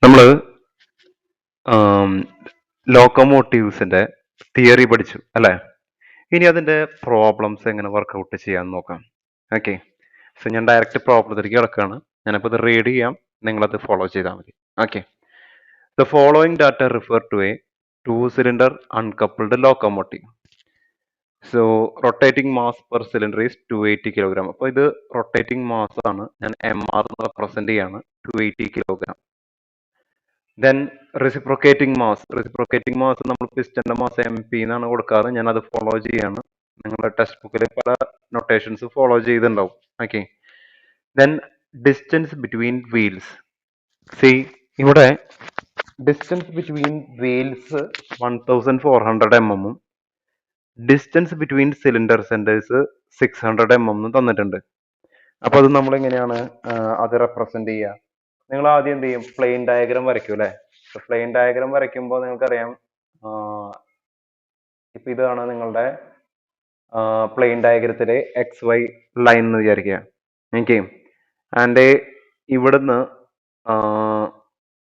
നമ്മള് ലോക്കോമോട്ടീവ്സിന്റെ തിയറി പഠിച്ചു അല്ലെ? ഇനി അതിന്റെ പ്രോബ്ലംസ് എങ്ങനെ വർക്കൗട്ട് ചെയ്യാന്ന് നോക്കാം. ഓക്കെ, സോ ഞാൻ ഡയറക്റ്റ് പ്രോബ്ലത്തിലേക്ക് കിടക്കുകയാണ്. ഞാനിപ്പോൾ ഇത് റീഡ് ചെയ്യാം, നിങ്ങളത് ഫോളോ ചെയ്താൽ മതി. Okay, the following data refer to a two cylinder uncoupled locomotive. So rotating mass per cylinder is 280 kilogram. അപ്പോൾ ഇത് റൊട്ടേറ്റിംഗ് മാസ് ആണ്, ഞാൻ MR റെപ്രസെന്റ് ചെയ്യാണ്, 280 കിലോഗ്രാം. ദെൻ റെസിപ്രോക്കേറ്റിംഗ് മാസ് നമ്മൾ പിസ്റ്റന്റെ മാസ് MP എന്നാണ് കൊടുക്കാറ്. ഞാൻ അത് ഫോളോ ചെയ്യാണ്. നിങ്ങളുടെ ടെക്സ്റ്റ് ബുക്കിൽ പല നൊട്ടേഷൻസ് ഫോളോ ചെയ്തിട്ടുണ്ടാവും. Okay, then distance between wheels. See, ഇവിടെ distance between wheels 1400 mm distance between cylinder centres 600 mm തന്നിട്ടുണ്ട്. അപ്പൊ അത് നമ്മൾ എങ്ങനെയാണ് അത് റെപ്രസെന്റ് ചെയ്യുക? നിങ്ങൾ ആദ്യം എന്ത് ചെയ്യും? പ്ലെയിൻ ഡയഗ്രാം വരയ്ക്കും അല്ലെ? പ്ലെയിൻ ഡയഗ്രാം വരയ്ക്കുമ്പോൾ നിങ്ങൾക്കറിയാം, ഇപ്പൊ ഇതാണ് നിങ്ങളുടെ പ്ലെയിൻ ഡയഗ്രത്തിലെ XY ലൈൻ എന്ന് വിചാരിക്കുക. ഓക്കെ, ആൻഡ് ഇവിടുന്ന്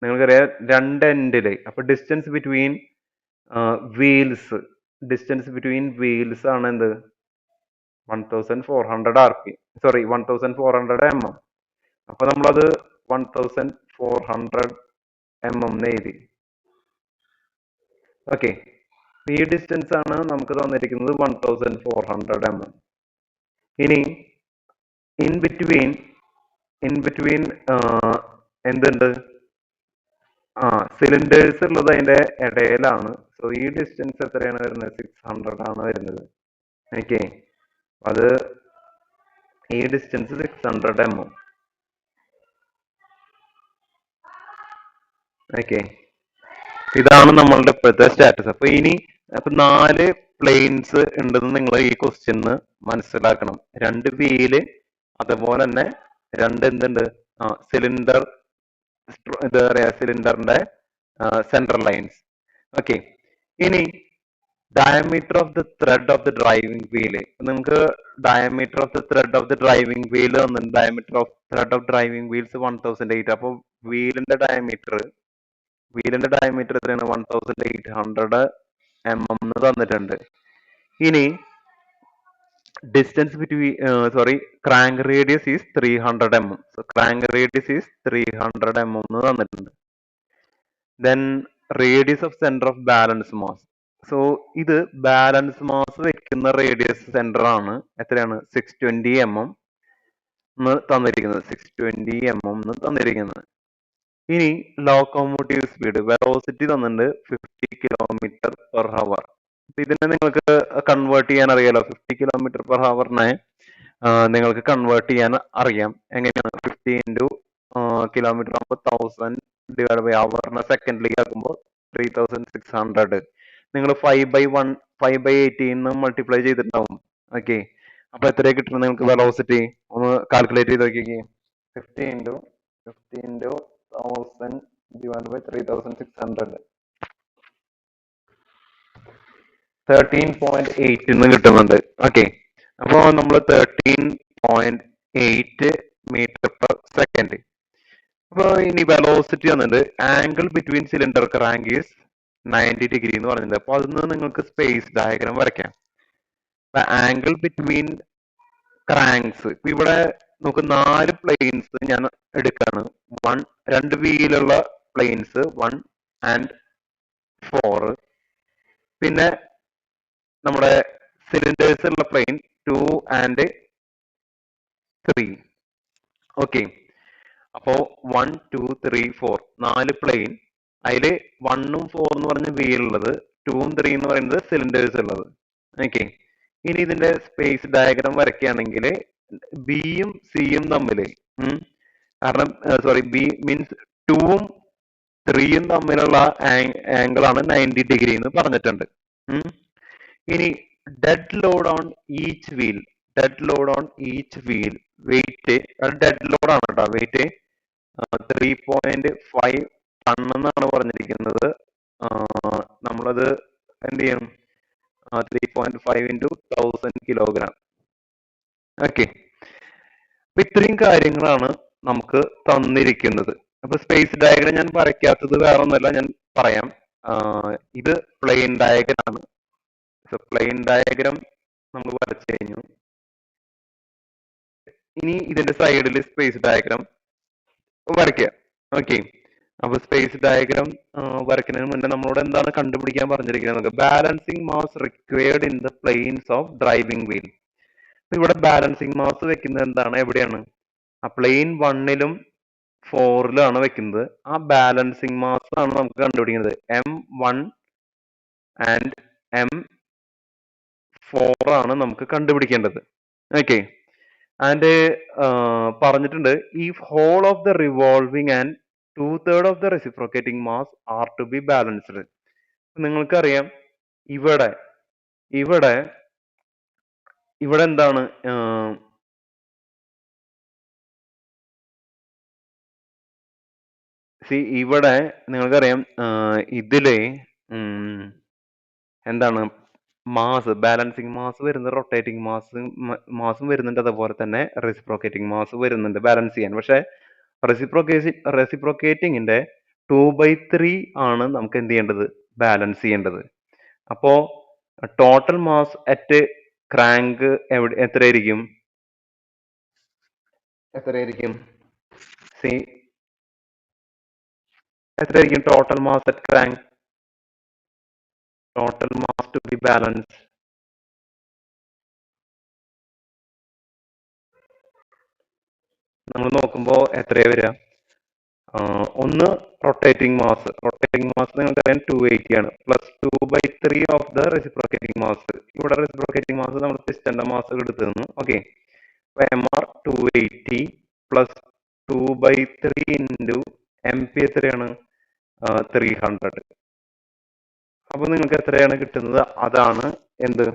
നിങ്ങൾക്കറിയാം രണ്ട് എൻഡില്, അപ്പൊ ഡിസ്റ്റൻസ് ബിറ്റ്വീൻ വീൽസ് ആണ് എന്ത്? 1400 mm. അപ്പൊ നമ്മളത് 1400 mm എഴുതി. ഓക്കെ, ഈ ഡിസ്റ്റൻസ് ആണ് നമുക്ക് തന്നിരിക്കുന്നത് 1400 mm. ഇനി ഇൻ ബിറ്റ്വീൻ എന്തുണ്ട്? സിലിണ്ടേഴ്സ് ഉള്ളത് അതിന്റെ ഇടയിലാണ്. സോ ഈ ഡിസ്റ്റൻസ് എത്രയാണ് വരുന്നത്? 600 ആണ് വരുന്നത്. ഓക്കെ, അത് ഈ ഡിസ്റ്റൻസ് 600 mm. ഓക്കെ, ഇതാണ് നമ്മളുടെ ഇപ്പോഴത്തെ സ്റ്റാറ്റസ്. അപ്പൊ 4 പ്ലെയിൻസ് ഉണ്ടെന്ന് നിങ്ങൾ ഈ ക്വസ്റ്റ്യന് മനസ്സിലാക്കണം. 2 വീല്, അതുപോലെ തന്നെ 2 എന്തുണ്ട്? സിലിണ്ടർ, എന്താ പറയാ, സിലിണ്ടറിന്റെ സെൻട്രൽ ലൈൻസ്. ഓക്കെ, ഇനി diameter of the thread of the driving wheel. നിങ്ങൾക്ക് diameter of the thread of the driving wheel തന്നിട്ടുണ്ട്. Diameter of thread of driving wheels 1008. അപ്പോൾ വീലിന്റെ ഡയമീറ്റർ എത്രയാണ്? 1800 mm തന്നിട്ടുണ്ട്. ഇനി distance between crank radius is 300 mm. So crank radius is 300 mm തന്നിട്ടുണ്ട്. Then radius of centre of balance mass. So ഇത് balance mass വെക്കുന്ന radius centre ആണ്. എത്രയാണ്? 620 mm തന്നിരിക്കുന്നത്. ഇനി ലോക്കോമോട്ടീവ് സ്പീഡ്, വെലോസിറ്റി തന്നിട്ടുണ്ട് 50 km/h. ഇതിനെ നിങ്ങൾക്ക് കൺവേർട്ട് ചെയ്യാൻ അറിയാലോ. 50 km/h നിങ്ങൾക്ക് കൺവേർട്ട് ചെയ്യാൻ അറിയാം. എങ്ങനെയാണ്? 50 into കിലോമീറ്റർ ആകുമ്പോൾ 1000 ഡിവൈഡ് ബൈ അവറിനെ സെക്കൻഡിലേക്ക് ആക്കുമ്പോൾ 3600. നിങ്ങൾ 5/18 മൾട്ടിപ്ലൈ ചെയ്തിട്ടുണ്ടാവും. ഓക്കെ, അപ്പൊ എത്രയാ കിട്ടുന്നത് നിങ്ങൾക്ക് വെലോസിറ്റി? ഒന്ന് കാൽക്കുലേറ്റ് ചെയ്ത് നോക്കിക്കേ. 50 into 1000 divided by 3600, 13.8 എന്ന് കിട്ടുന്നുണ്ട്. ഓക്കെ, അപ്പോ നമ്മൾ 13.8 മീറ്റർ പെർ സെക്കൻഡ്. അപ്പൊ ഇനി വെലോസിറ്റി വന്നിട്ട് angle between cylinder crank is 90 degree എന്ന് പറഞ്ഞിട്ടുണ്ട്. അപ്പൊ അതിന് നിങ്ങൾക്ക് സ്പേസ് ഡയഗ്രാം വരയ്ക്കാം. ആംഗിൾ ബിറ്റ്വീൻ ക്രാങ്ക്സ്, ഇപ്പൊ ഇവിടെ നമുക്ക് 4 പ്ലെയിൻസ് ഞാൻ എടുക്കാണ്. 2 വീലുള്ള പ്ലെയിൻസ് 1 and 4, പിന്നെ നമ്മുടെ സിലിണ്ടേഴ്സ് ഉള്ള പ്ലെയിൻ 2 and 3. ഓക്കെ, അപ്പോ 1 2 3 4 4 പ്ലെയിൻ. അതില് 1ഉം 4 എന്ന് പറഞ്ഞ വീലുള്ളത്, 2ഉം 3 എന്ന് പറയുന്നത് സിലിണ്ടേഴ്സ് ഉള്ളത്. ഓക്കെ, ഇനി ഇതിന്റെ സ്പേസ് ഡയഗ്രാം വരയ്ക്കുകയാണെങ്കിൽ ബിയും സിയും തമ്മിൽ, കാരണം ബി മീൻസ് 2ഉം 3യും തമ്മിലുള്ള ആംഗിൾ ആണ് 90 ഡിഗ്രി എന്ന് പറഞ്ഞിട്ടുണ്ട്. ഇനി dead load on each wheel, weight, dead load ആണ് കേട്ടോ. വെയിറ്റ് 3.5 ടൺ എന്നാണ് പറഞ്ഞിരിക്കുന്നത്. നമ്മളത് എന്ത് ചെയ്യണം? 3.5 into 1000 kilogram. ഓക്കെ, അപ്പൊ ഇത്രയും കാര്യങ്ങളാണ് നമുക്ക് തന്നിരിക്കുന്നത്. അപ്പൊ സ്പേസ് ഡയഗ്രം ഞാൻ വരയ്ക്കാത്തത് വേറെ ഒന്നല്ല, ഞാൻ പറയാം. ഇത് പ്ലെയിൻ ഡയഗ്രം ആണ്. പ്ലെയിൻ ഡയഗ്രം നമ്മൾ വരച്ചു കഴിഞ്ഞു. ഇനി ഇതിന്റെ സൈഡിൽ സ്പേസ് ഡയഗ്രം വരയ്ക്കുക. ഓക്കെ. അപ്പൊ സ്പേസ് ഡയഗ്രം വരയ്ക്കുന്നതിന് മുന്നേ നമ്മളോട് എന്താണ് കണ്ടുപിടിക്കാൻ പറഞ്ഞിരിക്കുന്നത്? Balancing mass required in the planes of driving wheel. ഇവിടെ ബാലൻസിങ് മാസ് വെക്കുന്നത് എന്താണ്, എവിടെയാണ്? ആ പ്ലെയിൻ വണ്ണിലും ഫോറിലാണ് വെക്കുന്നത്. ആ ബാലൻസിങ് മാസ് ആണ് നമുക്ക് കണ്ടുപിടിക്കുന്നത്. M1 ആൻഡ് M4 ആണ് നമുക്ക് കണ്ടുപിടിക്കേണ്ടത്. ഓക്കെ. ആൻഡ് പറഞ്ഞിട്ടുണ്ട്, ഈ whole of the revolving and 2/3 of the reciprocating mass are to be balanced. നിങ്ങൾക്കറിയാം, ഇവിടെ ഇവിടെ ഇവിടെ എന്താണ്, ഇവിടെ നിങ്ങൾക്കറിയാം, ഇതില് എന്താണ് മാസ്, ബാലൻസിങ് മാസ് വരുന്നത് റൊട്ടേറ്റിംഗ് മാസും വരുന്നുണ്ട്, അതുപോലെ തന്നെ റെസിപ്രോക്കേറ്റിംഗ് മാസ് വരുന്നുണ്ട് ബാലൻസ് ചെയ്യാൻ. പക്ഷെ റെസിപ്രോക്കേറ്റിങ്ങിന്റെ 2/3 ആണ് നമുക്ക് എന്ത് ചെയ്യേണ്ടത്, ബാലൻസ് ചെയ്യേണ്ടത്. അപ്പോ ടോട്ടൽ മാസ് അറ്റ് ക്രാങ്ക് എത്രയായിരിക്കും? എത്രയായിരിക്കും സി എത്രയായിരിക്കും total mass at crank? Total mass to be balance നമ്മൾ നോക്കുമ്പോൾ എത്രയാ വരിക? ഒന്ന് റൊട്ടേറ്റിംഗ് മാസ് നിങ്ങൾക്കറിയാം 280 ആണ്, plus 2/3 of the reciprocating mass. ഇവിടെ റെസിപ്രോക്കേറ്റിംഗ് മാസ് നമ്മൾ പിസ്റ്റന്റെ മാസ് എടുത്തു തന്നു. ഓക്കെ. അപ്പൊ MR 280 പ്ലസ് 2/3 ഇൻറ്റു MP എത്രയാണ്? 300. അപ്പൊ നിങ്ങൾക്ക് എത്രയാണ് കിട്ടുന്നത്? അതാണ് എന്ത്,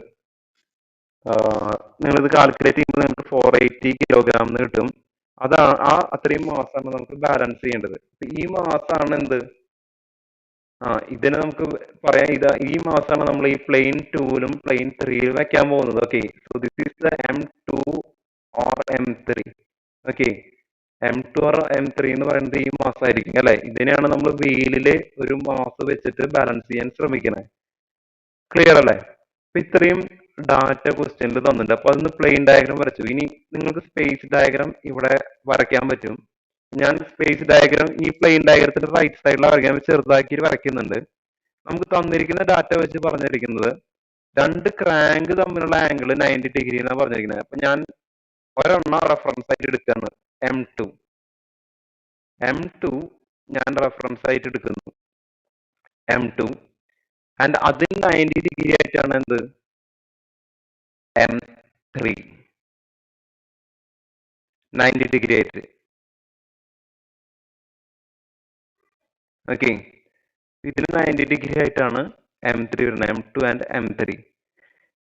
നിങ്ങളിത് കാൽക്കുലേറ്റ് ചെയ്യുമ്പോൾ നിങ്ങൾക്ക് 480 കിലോഗ്രാം എന്ന് കിട്ടും. അതാണ് അത്രയും മാസമാണ് നമുക്ക് ബാലൻസ് ചെയ്യേണ്ടത്. ഈ മാസമാണ് എന്ത്, ഇതിനെ നമുക്ക് പറയാം, ഈ മാസമാണ് നമ്മൾ ഈ പ്ലെയിൻ 2ലും പ്ലെയിൻ 3ലും വെക്കാൻ പോകുന്നത്. Okay. So this is the M2 or M3. Okay. M2 or M3 എന്ന് പറയുന്നത് ഈ മാസമായിരിക്കും അല്ലെ. ഇതിനെയാണ് നമ്മൾ വീലില് ഒരു മാസം വെച്ചിട്ട് ബാലൻസ് ചെയ്യാൻ ശ്രമിക്കുന്നത്. ക്ലിയർ അല്ലേ? അപ്പൊ ഇത്രയും ഡാറ്റ ക്വസ്റ്റ്യനിൽ തന്നിട്ടുണ്ട്. അപ്പൊ അതൊന്ന് പ്ലെയിൻ ഡയഗ്രാം വരച്ചു. ഇനി നിങ്ങൾക്ക് സ്പേസ് ഡയഗ്രാം ഇവിടെ വരയ്ക്കാൻ പറ്റും. ഞാൻ സ്പേസ് ഡയഗ്രാം ഈ പ്ലെയിൻ ഡയഗ്രത്തിന്റെ റൈറ്റ് സൈഡിൽ വരയ്ക്കാൻ ചെറുതാക്കി വരയ്ക്കുന്നുണ്ട്. നമുക്ക് തന്നിരിക്കുന്ന ഡാറ്റ വെച്ച് പറഞ്ഞിരിക്കുന്നത് രണ്ട് ക്രാങ്ക് തമ്മിലുള്ള ആംഗിൾ 90 ഡിഗ്രി എന്നാണ് പറഞ്ഞിരിക്കുന്നത്. അപ്പൊ ഞാൻ ഒരെണ്ണം റെഫറൻസ് ആയിട്ട് എടുക്കുകയാണ്, M2. M2 ഞാൻ റെഫറൻസ് ആയിട്ട് എടുക്കുന്നു, M2. ആൻഡ് അതിൽ 90 ഡിഗ്രി ആയിട്ടാണ് എന്ത്, M3. 90 ഡിഗ്രി ആയിട്ട്. ഓക്കെ. ഇതിന് 90 ഡിഗ്രി ആയിട്ടാണ് M3 വരുന്നത്, M2 ആൻഡ് M3.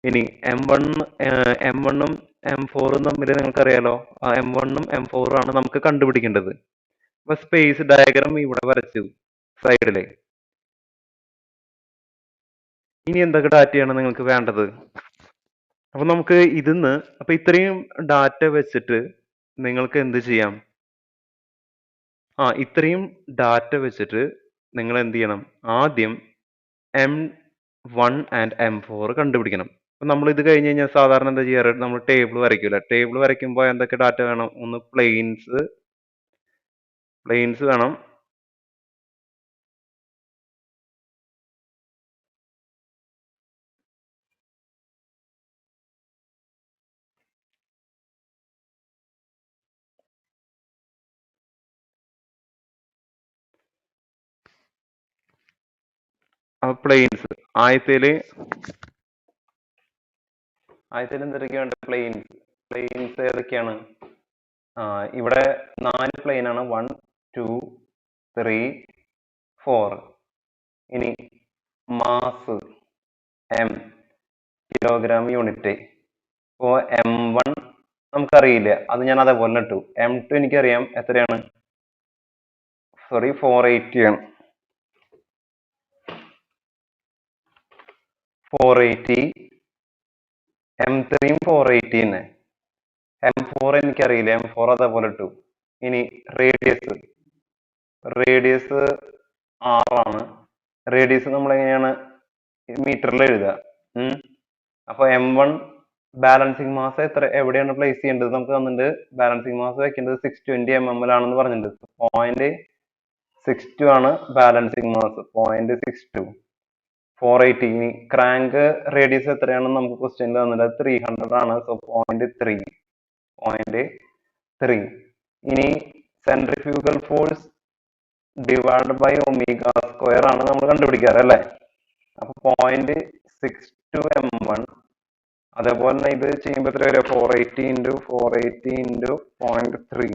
ഇനി M1ഉം M4ഉം തമ്മിൽ നിങ്ങൾക്കറിയാലോ, M1ഉം M4ഉം ആണ് നമുക്ക് കണ്ടുപിടിക്കേണ്ടത്. അപ്പൊ സ്പേസ് ഡയഗ്രാം ഇവിടെ വരച്ചു സൈഡില്. ഇനി എന്തൊക്കെ ഡാറ്റയാണ് നിങ്ങൾക്ക് വേണ്ടത്? അപ്പൊ നമുക്ക് അപ്പൊ ഇത്രയും ഡാറ്റ വെച്ചിട്ട് നിങ്ങൾക്ക് എന്ത് ചെയ്യാം? ഇത്രയും ഡാറ്റ വെച്ചിട്ട് നിങ്ങൾ എന്ത് ചെയ്യണം? ആദ്യം M1 ആൻഡ് M4 കണ്ടുപിടിക്കണം. അപ്പൊ നമ്മൾ ഇത് കഴിഞ്ഞ് കഴിഞ്ഞാൽ സാധാരണ എന്താ ചെയ്യാറ്? നമ്മൾ ടേബിൾ വരയ്ക്കൂല. ടേബിൾ വരയ്ക്കുമ്പോൾ എന്തൊക്കെ ഡാറ്റ വേണം? ഒന്ന് പ്ലെയിൻസ് വേണം. പ്ലെയിൻസ് ആദ്യത്തേല് എന്തൊക്കെയുണ്ട്? പ്ലെയിൻസ് ഏതൊക്കെയാണ്? ഇവിടെ 4 പ്ലെയിൻ ആണ്, 1 2 3 4. ഇനി മാസ് M, കിലോഗ്രാം യൂണിറ്റ്. ഇപ്പോ M1 നമുക്കറിയില്ല, അത് ഞാൻ അതേപോലെ ഇട്ടു. M2 എനിക്കറിയാം, എത്രയാണ്? സോറി, 480 ആണ്. 480. M3 480 തന്നെ. M4 എനിക്കറിയില്ല, M4 അതേപോലെ ഇട്ടു. ഇനി റേഡിയസ് റേഡിയസ് ആറാണ്. റേഡിയസ് നമ്മൾ എങ്ങനെയാണ് മീറ്ററിൽ എഴുതുക. ഉം. അപ്പൊ M1 ബാലൻസിങ് മാസ് എത്ര എവിടെയാണ് പ്ലേസ് ചെയ്യേണ്ടത് നമുക്ക് തന്നിട്ടുണ്ട്. ബാലൻസിങ് മാസ് വെക്കേണ്ടത് 620 mm പറഞ്ഞിട്ടുണ്ട്. 0.62 ആണ് ബാലൻസിങ് മാസ്. 0.62. 480. ഇനി ക്രാങ്ക് റേഡിയസ് എത്രയാണെന്ന് നമുക്ക് ക്വസ്റ്റ്യനിൽ തന്നിട്ട് 300 ആണ്. സോ 0.3. 0.3. ഇനി centrifugal force divide by omega square ആണ് നമ്മൾ കണ്ടുപിടിക്കാറ് അല്ലെ. അപ്പൊ 0.62 M1. അതേപോലെ തന്നെ ഇത് ചെയ്യുമ്പോൾ എത്ര വരിക? 480 × 0.3.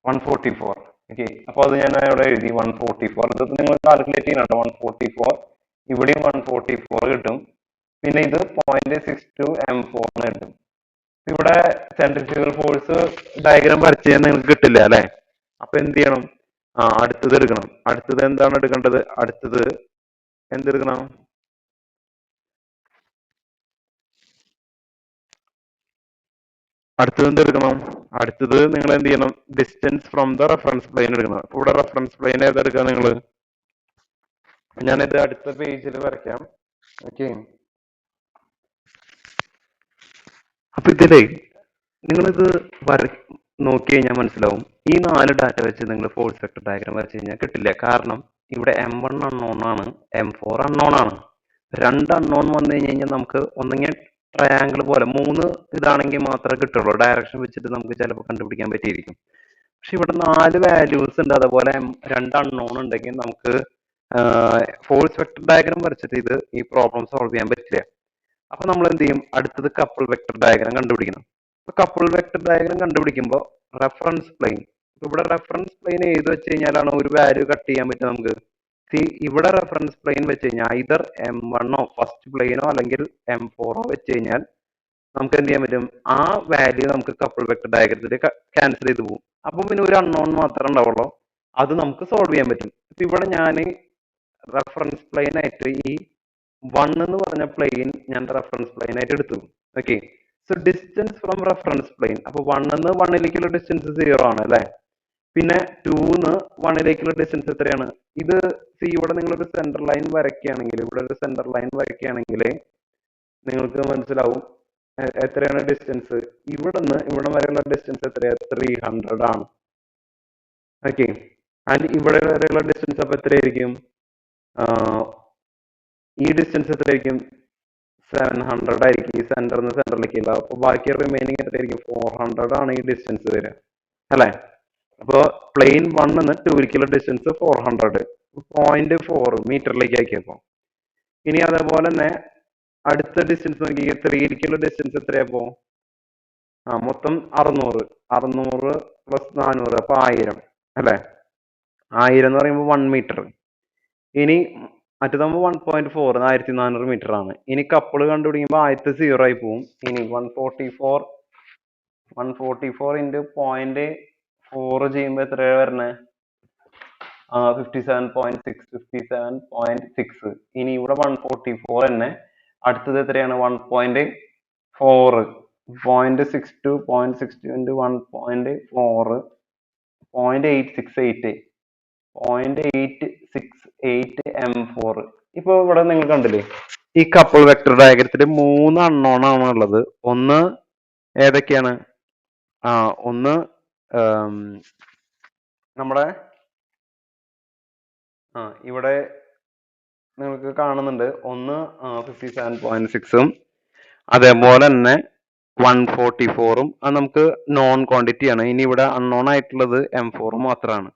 144. ഓക്കെ, അപ്പൊ അത് ഞാൻ ഇവിടെ എഴുതി 144. ഇത് നിങ്ങൾ കാൽക്കുലേറ്റ് ചെയ്യണം. 144 ഇവിടെയും 144 കിട്ടും. പിന്നെ ഇത് 0.62 M4 കിട്ടും. ഇവിടെ സെൻട്രിഫ്യൂഗൽ ഫോഴ്സ് ഡയഗ്രാം വരച്ച് കഴിഞ്ഞാൽ നിങ്ങൾക്ക് കിട്ടില്ല അല്ലെ. അപ്പൊ എന്ത് ചെയ്യണം? അടുത്തത് എടുക്കണം. അടുത്തത് എന്താണ് എടുക്കേണ്ടത്? അടുത്തത് എന്തെടുക്കണം? അടുത്തത് എന്തെടുക്കണം? അടുത്തത് നിങ്ങൾ എന്ത് ചെയ്യണം? Distance from the reference plain എടുക്കണം. അപ്പൊ ഇവിടെ റെഫറൻസ് പ്ലെയിൻ ഏതെടുക്കുക നിങ്ങൾ? ഞാനിത് അടുത്ത പേജിൽ വരയ്ക്കാം. ഓക്കെ, അപ്പൊ ഇതിലേ നിങ്ങളിത് നോക്കി കഴിഞ്ഞാൽ മനസ്സിലാവും. ഈ 4 ഡാറ്റ വെച്ച് നിങ്ങൾ ഫോഴ്സ് വെക്ടർ ഡയഗ്രാം വരച്ച് കഴിഞ്ഞാൽ കിട്ടില്ല. കാരണം ഇവിടെ M1 അൺനോൺ ആണ്, M4 അൺനോൺ ആണ്. 2 അൺനോൺ വന്നു കഴിഞ്ഞാൽ നമുക്ക് ഒന്നെങ്കിൽ ട്രയാങ്കിൾ പോലെ 3 ഇതാണെങ്കിൽ മാത്രമേ കിട്ടുള്ളൂ. ഡയറക്ഷൻ വെച്ചിട്ട് നമുക്ക് ചിലപ്പോൾ കണ്ടുപിടിക്കാൻ പറ്റിയിരിക്കും. പക്ഷെ ഇവിടെ 4 വാല്യൂസ് ഉണ്ട്, അതുപോലെ 2 അൺനോൺ ഉണ്ടെങ്കിൽ നമുക്ക് ഫോഴ്സ് വെക്ടർ ഡയഗ്രാം വരച്ചിട്ട് ഈ പ്രോബ്ലം സോൾവ് ചെയ്യാൻ പറ്റില്ല. അപ്പൊ നമ്മൾ എന്ത് ചെയ്യും? അടുത്തത് കപ്പിൾ വെക്ടർ ഡയഗ്രാം കണ്ടുപിടിക്കണം. കപ്പിൾ വെക്ടർ ഡയഗ്രാം കണ്ടുപിടിക്കുമ്പോൾ റെഫറൻസ് പ്ലെയിൻ, ഇവിടെ റെഫറൻസ് പ്ലെയിൻ ഏത് വെച്ച് കഴിഞ്ഞാലാണ് ഒരു വാല്യൂ കട്ട് ചെയ്യാൻ പറ്റുക നമുക്ക്? ഇവിടെ റെഫറൻസ് പ്ലെയിൻ വെച്ച് കഴിഞ്ഞാൽ ഐദർ M1 ഫസ്റ്റ് പ്ലെയിനോ അല്ലെങ്കിൽ M4 വെച്ച് കഴിഞ്ഞാൽ നമുക്ക് എന്ത് ചെയ്യാൻ പറ്റും? ആ വാല്യൂ നമുക്ക് കപ്പിൾ വെക്ടർ ഡയഗ്രത്തിൽ ക്യാൻസൽ ചെയ്ത് പോകും. അപ്പൊ പിന്നെ ഒരു അൺനോൺ മാത്രമേ ഉണ്ടാവുള്ളൂ. അത് നമുക്ക് സോൾവ് ചെയ്യാൻ പറ്റും. ഇപ്പൊ ഇവിടെ ഞാൻ റെഫറൻസ് പ്ലെയിൻ ആയിട്ട് ഈ 1 എന്ന് പറഞ്ഞ പ്ലെയിൻ ഞാൻ റെഫറൻസ് പ്ലെയിൻ ആയിട്ട് എടുത്തു. Okay, so distance from reference plain. അപ്പൊ 1 നിന്ന് 1ലേക്കുള്ള ഡിസ്റ്റൻസ് 0 ആണ് അല്ലെ. പിന്നെ 2 ന്ന് 1ലേക്കുള്ള ഡിസ്റ്റൻസ് എത്രയാണ്? ഇത് ഇവിടെ നിങ്ങളൊരു സെന്റർ ലൈൻ വരയ്ക്കുകയാണെങ്കിൽ, ഇവിടെ ഒരു സെന്റർ ലൈൻ വരയ്ക്കുകയാണെങ്കിൽ നിങ്ങൾക്ക് മനസ്സിലാവും എത്രയാണ് ഡിസ്റ്റൻസ്. ഇവിടെ നിന്ന് ഇവിടെ വരെയുള്ള ഡിസ്റ്റൻസ് എത്രയാണ്? 300 ആണ്. ഓക്കെ, ആൻഡ് ഇവിടെ വരെയുള്ള ഡിസ്റ്റൻസ് അപ്പൊ എത്രയായിരിക്കും? ഈ ഡിസ്റ്റൻസ് എത്രയായിരിക്കും? 700 ആയിരിക്കും. ഈ സെന്ററിൽ നിന്ന് സെന്ററിലേക്കുള്ള. അപ്പൊ ബാക്കി റിമൈനിങ് എത്രയായിരിക്കും? 400 ആണ് ഈ ഡിസ്റ്റൻസ് വരിക അല്ലെ. അപ്പൊ പ്ലെയിൻ 1 നിന്ന് 2ലേക്കുള്ള ഡിസ്റ്റൻസ് 400, 0.4 മീറ്ററിലേക്ക് ആക്കിയപ്പോ. ഇനി അതേപോലെ തന്നെ അടുത്ത ഡിസ്റ്റൻസ് നോക്കി, 3ലേക്കുള്ള ഡിസ്റ്റൻസ് എത്രയാപ്പോ? മൊത്തം 600. 600 പ്ലസ് 400 അപ്പൊ 1000 അല്ലെ. 1000 എന്ന് പറയുമ്പോൾ 1 മീറ്റർ. ഇനി മറ്റേതാകുമ്പോൾ 1.4, 1400 മീറ്റർ ആണ്. ഇനി കപ്പിള് കണ്ടുപിടിക്കുമ്പോൾ ആദ്യത്തെ 0 ആയി പോവും. ഇനി 144 ഇൻറ്റു 0.4 ചെയ്യുമ്പോൾ എത്രയാണ് വരണേ? 57.6. ഇനി ഇവിടെ 144 തന്നെ. അടുത്തത് എത്രയാണ്? 1.4. 0.62 ഇൻറ്റു 1.4 0.868. 0.868 M4. ഇപ്പൊ ഇവിടെ നിങ്ങൾ കണ്ടില്ലേ, ഈ കപ്പിൾ വെക്ടർ ഡയഗ്രത്തിൽ 3 അൺനോൺ ആണ് ഉള്ളത്. ഒന്ന് ഏതൊക്കെയാണ്? ഒന്ന് നമ്മുടെ ഇവിടെ നിങ്ങൾക്ക് കാണുന്നുണ്ട്. ഒന്ന് 57.6ഉം അതേപോലെ തന്നെ 144ഉം അത് നമുക്ക് നോൺ ക്വാണ്ടിറ്റി ആണ്. ഇനി ഇവിടെ അൺനോൺ ആയിട്ടുള്ളത് M4 മാത്രമാണ്.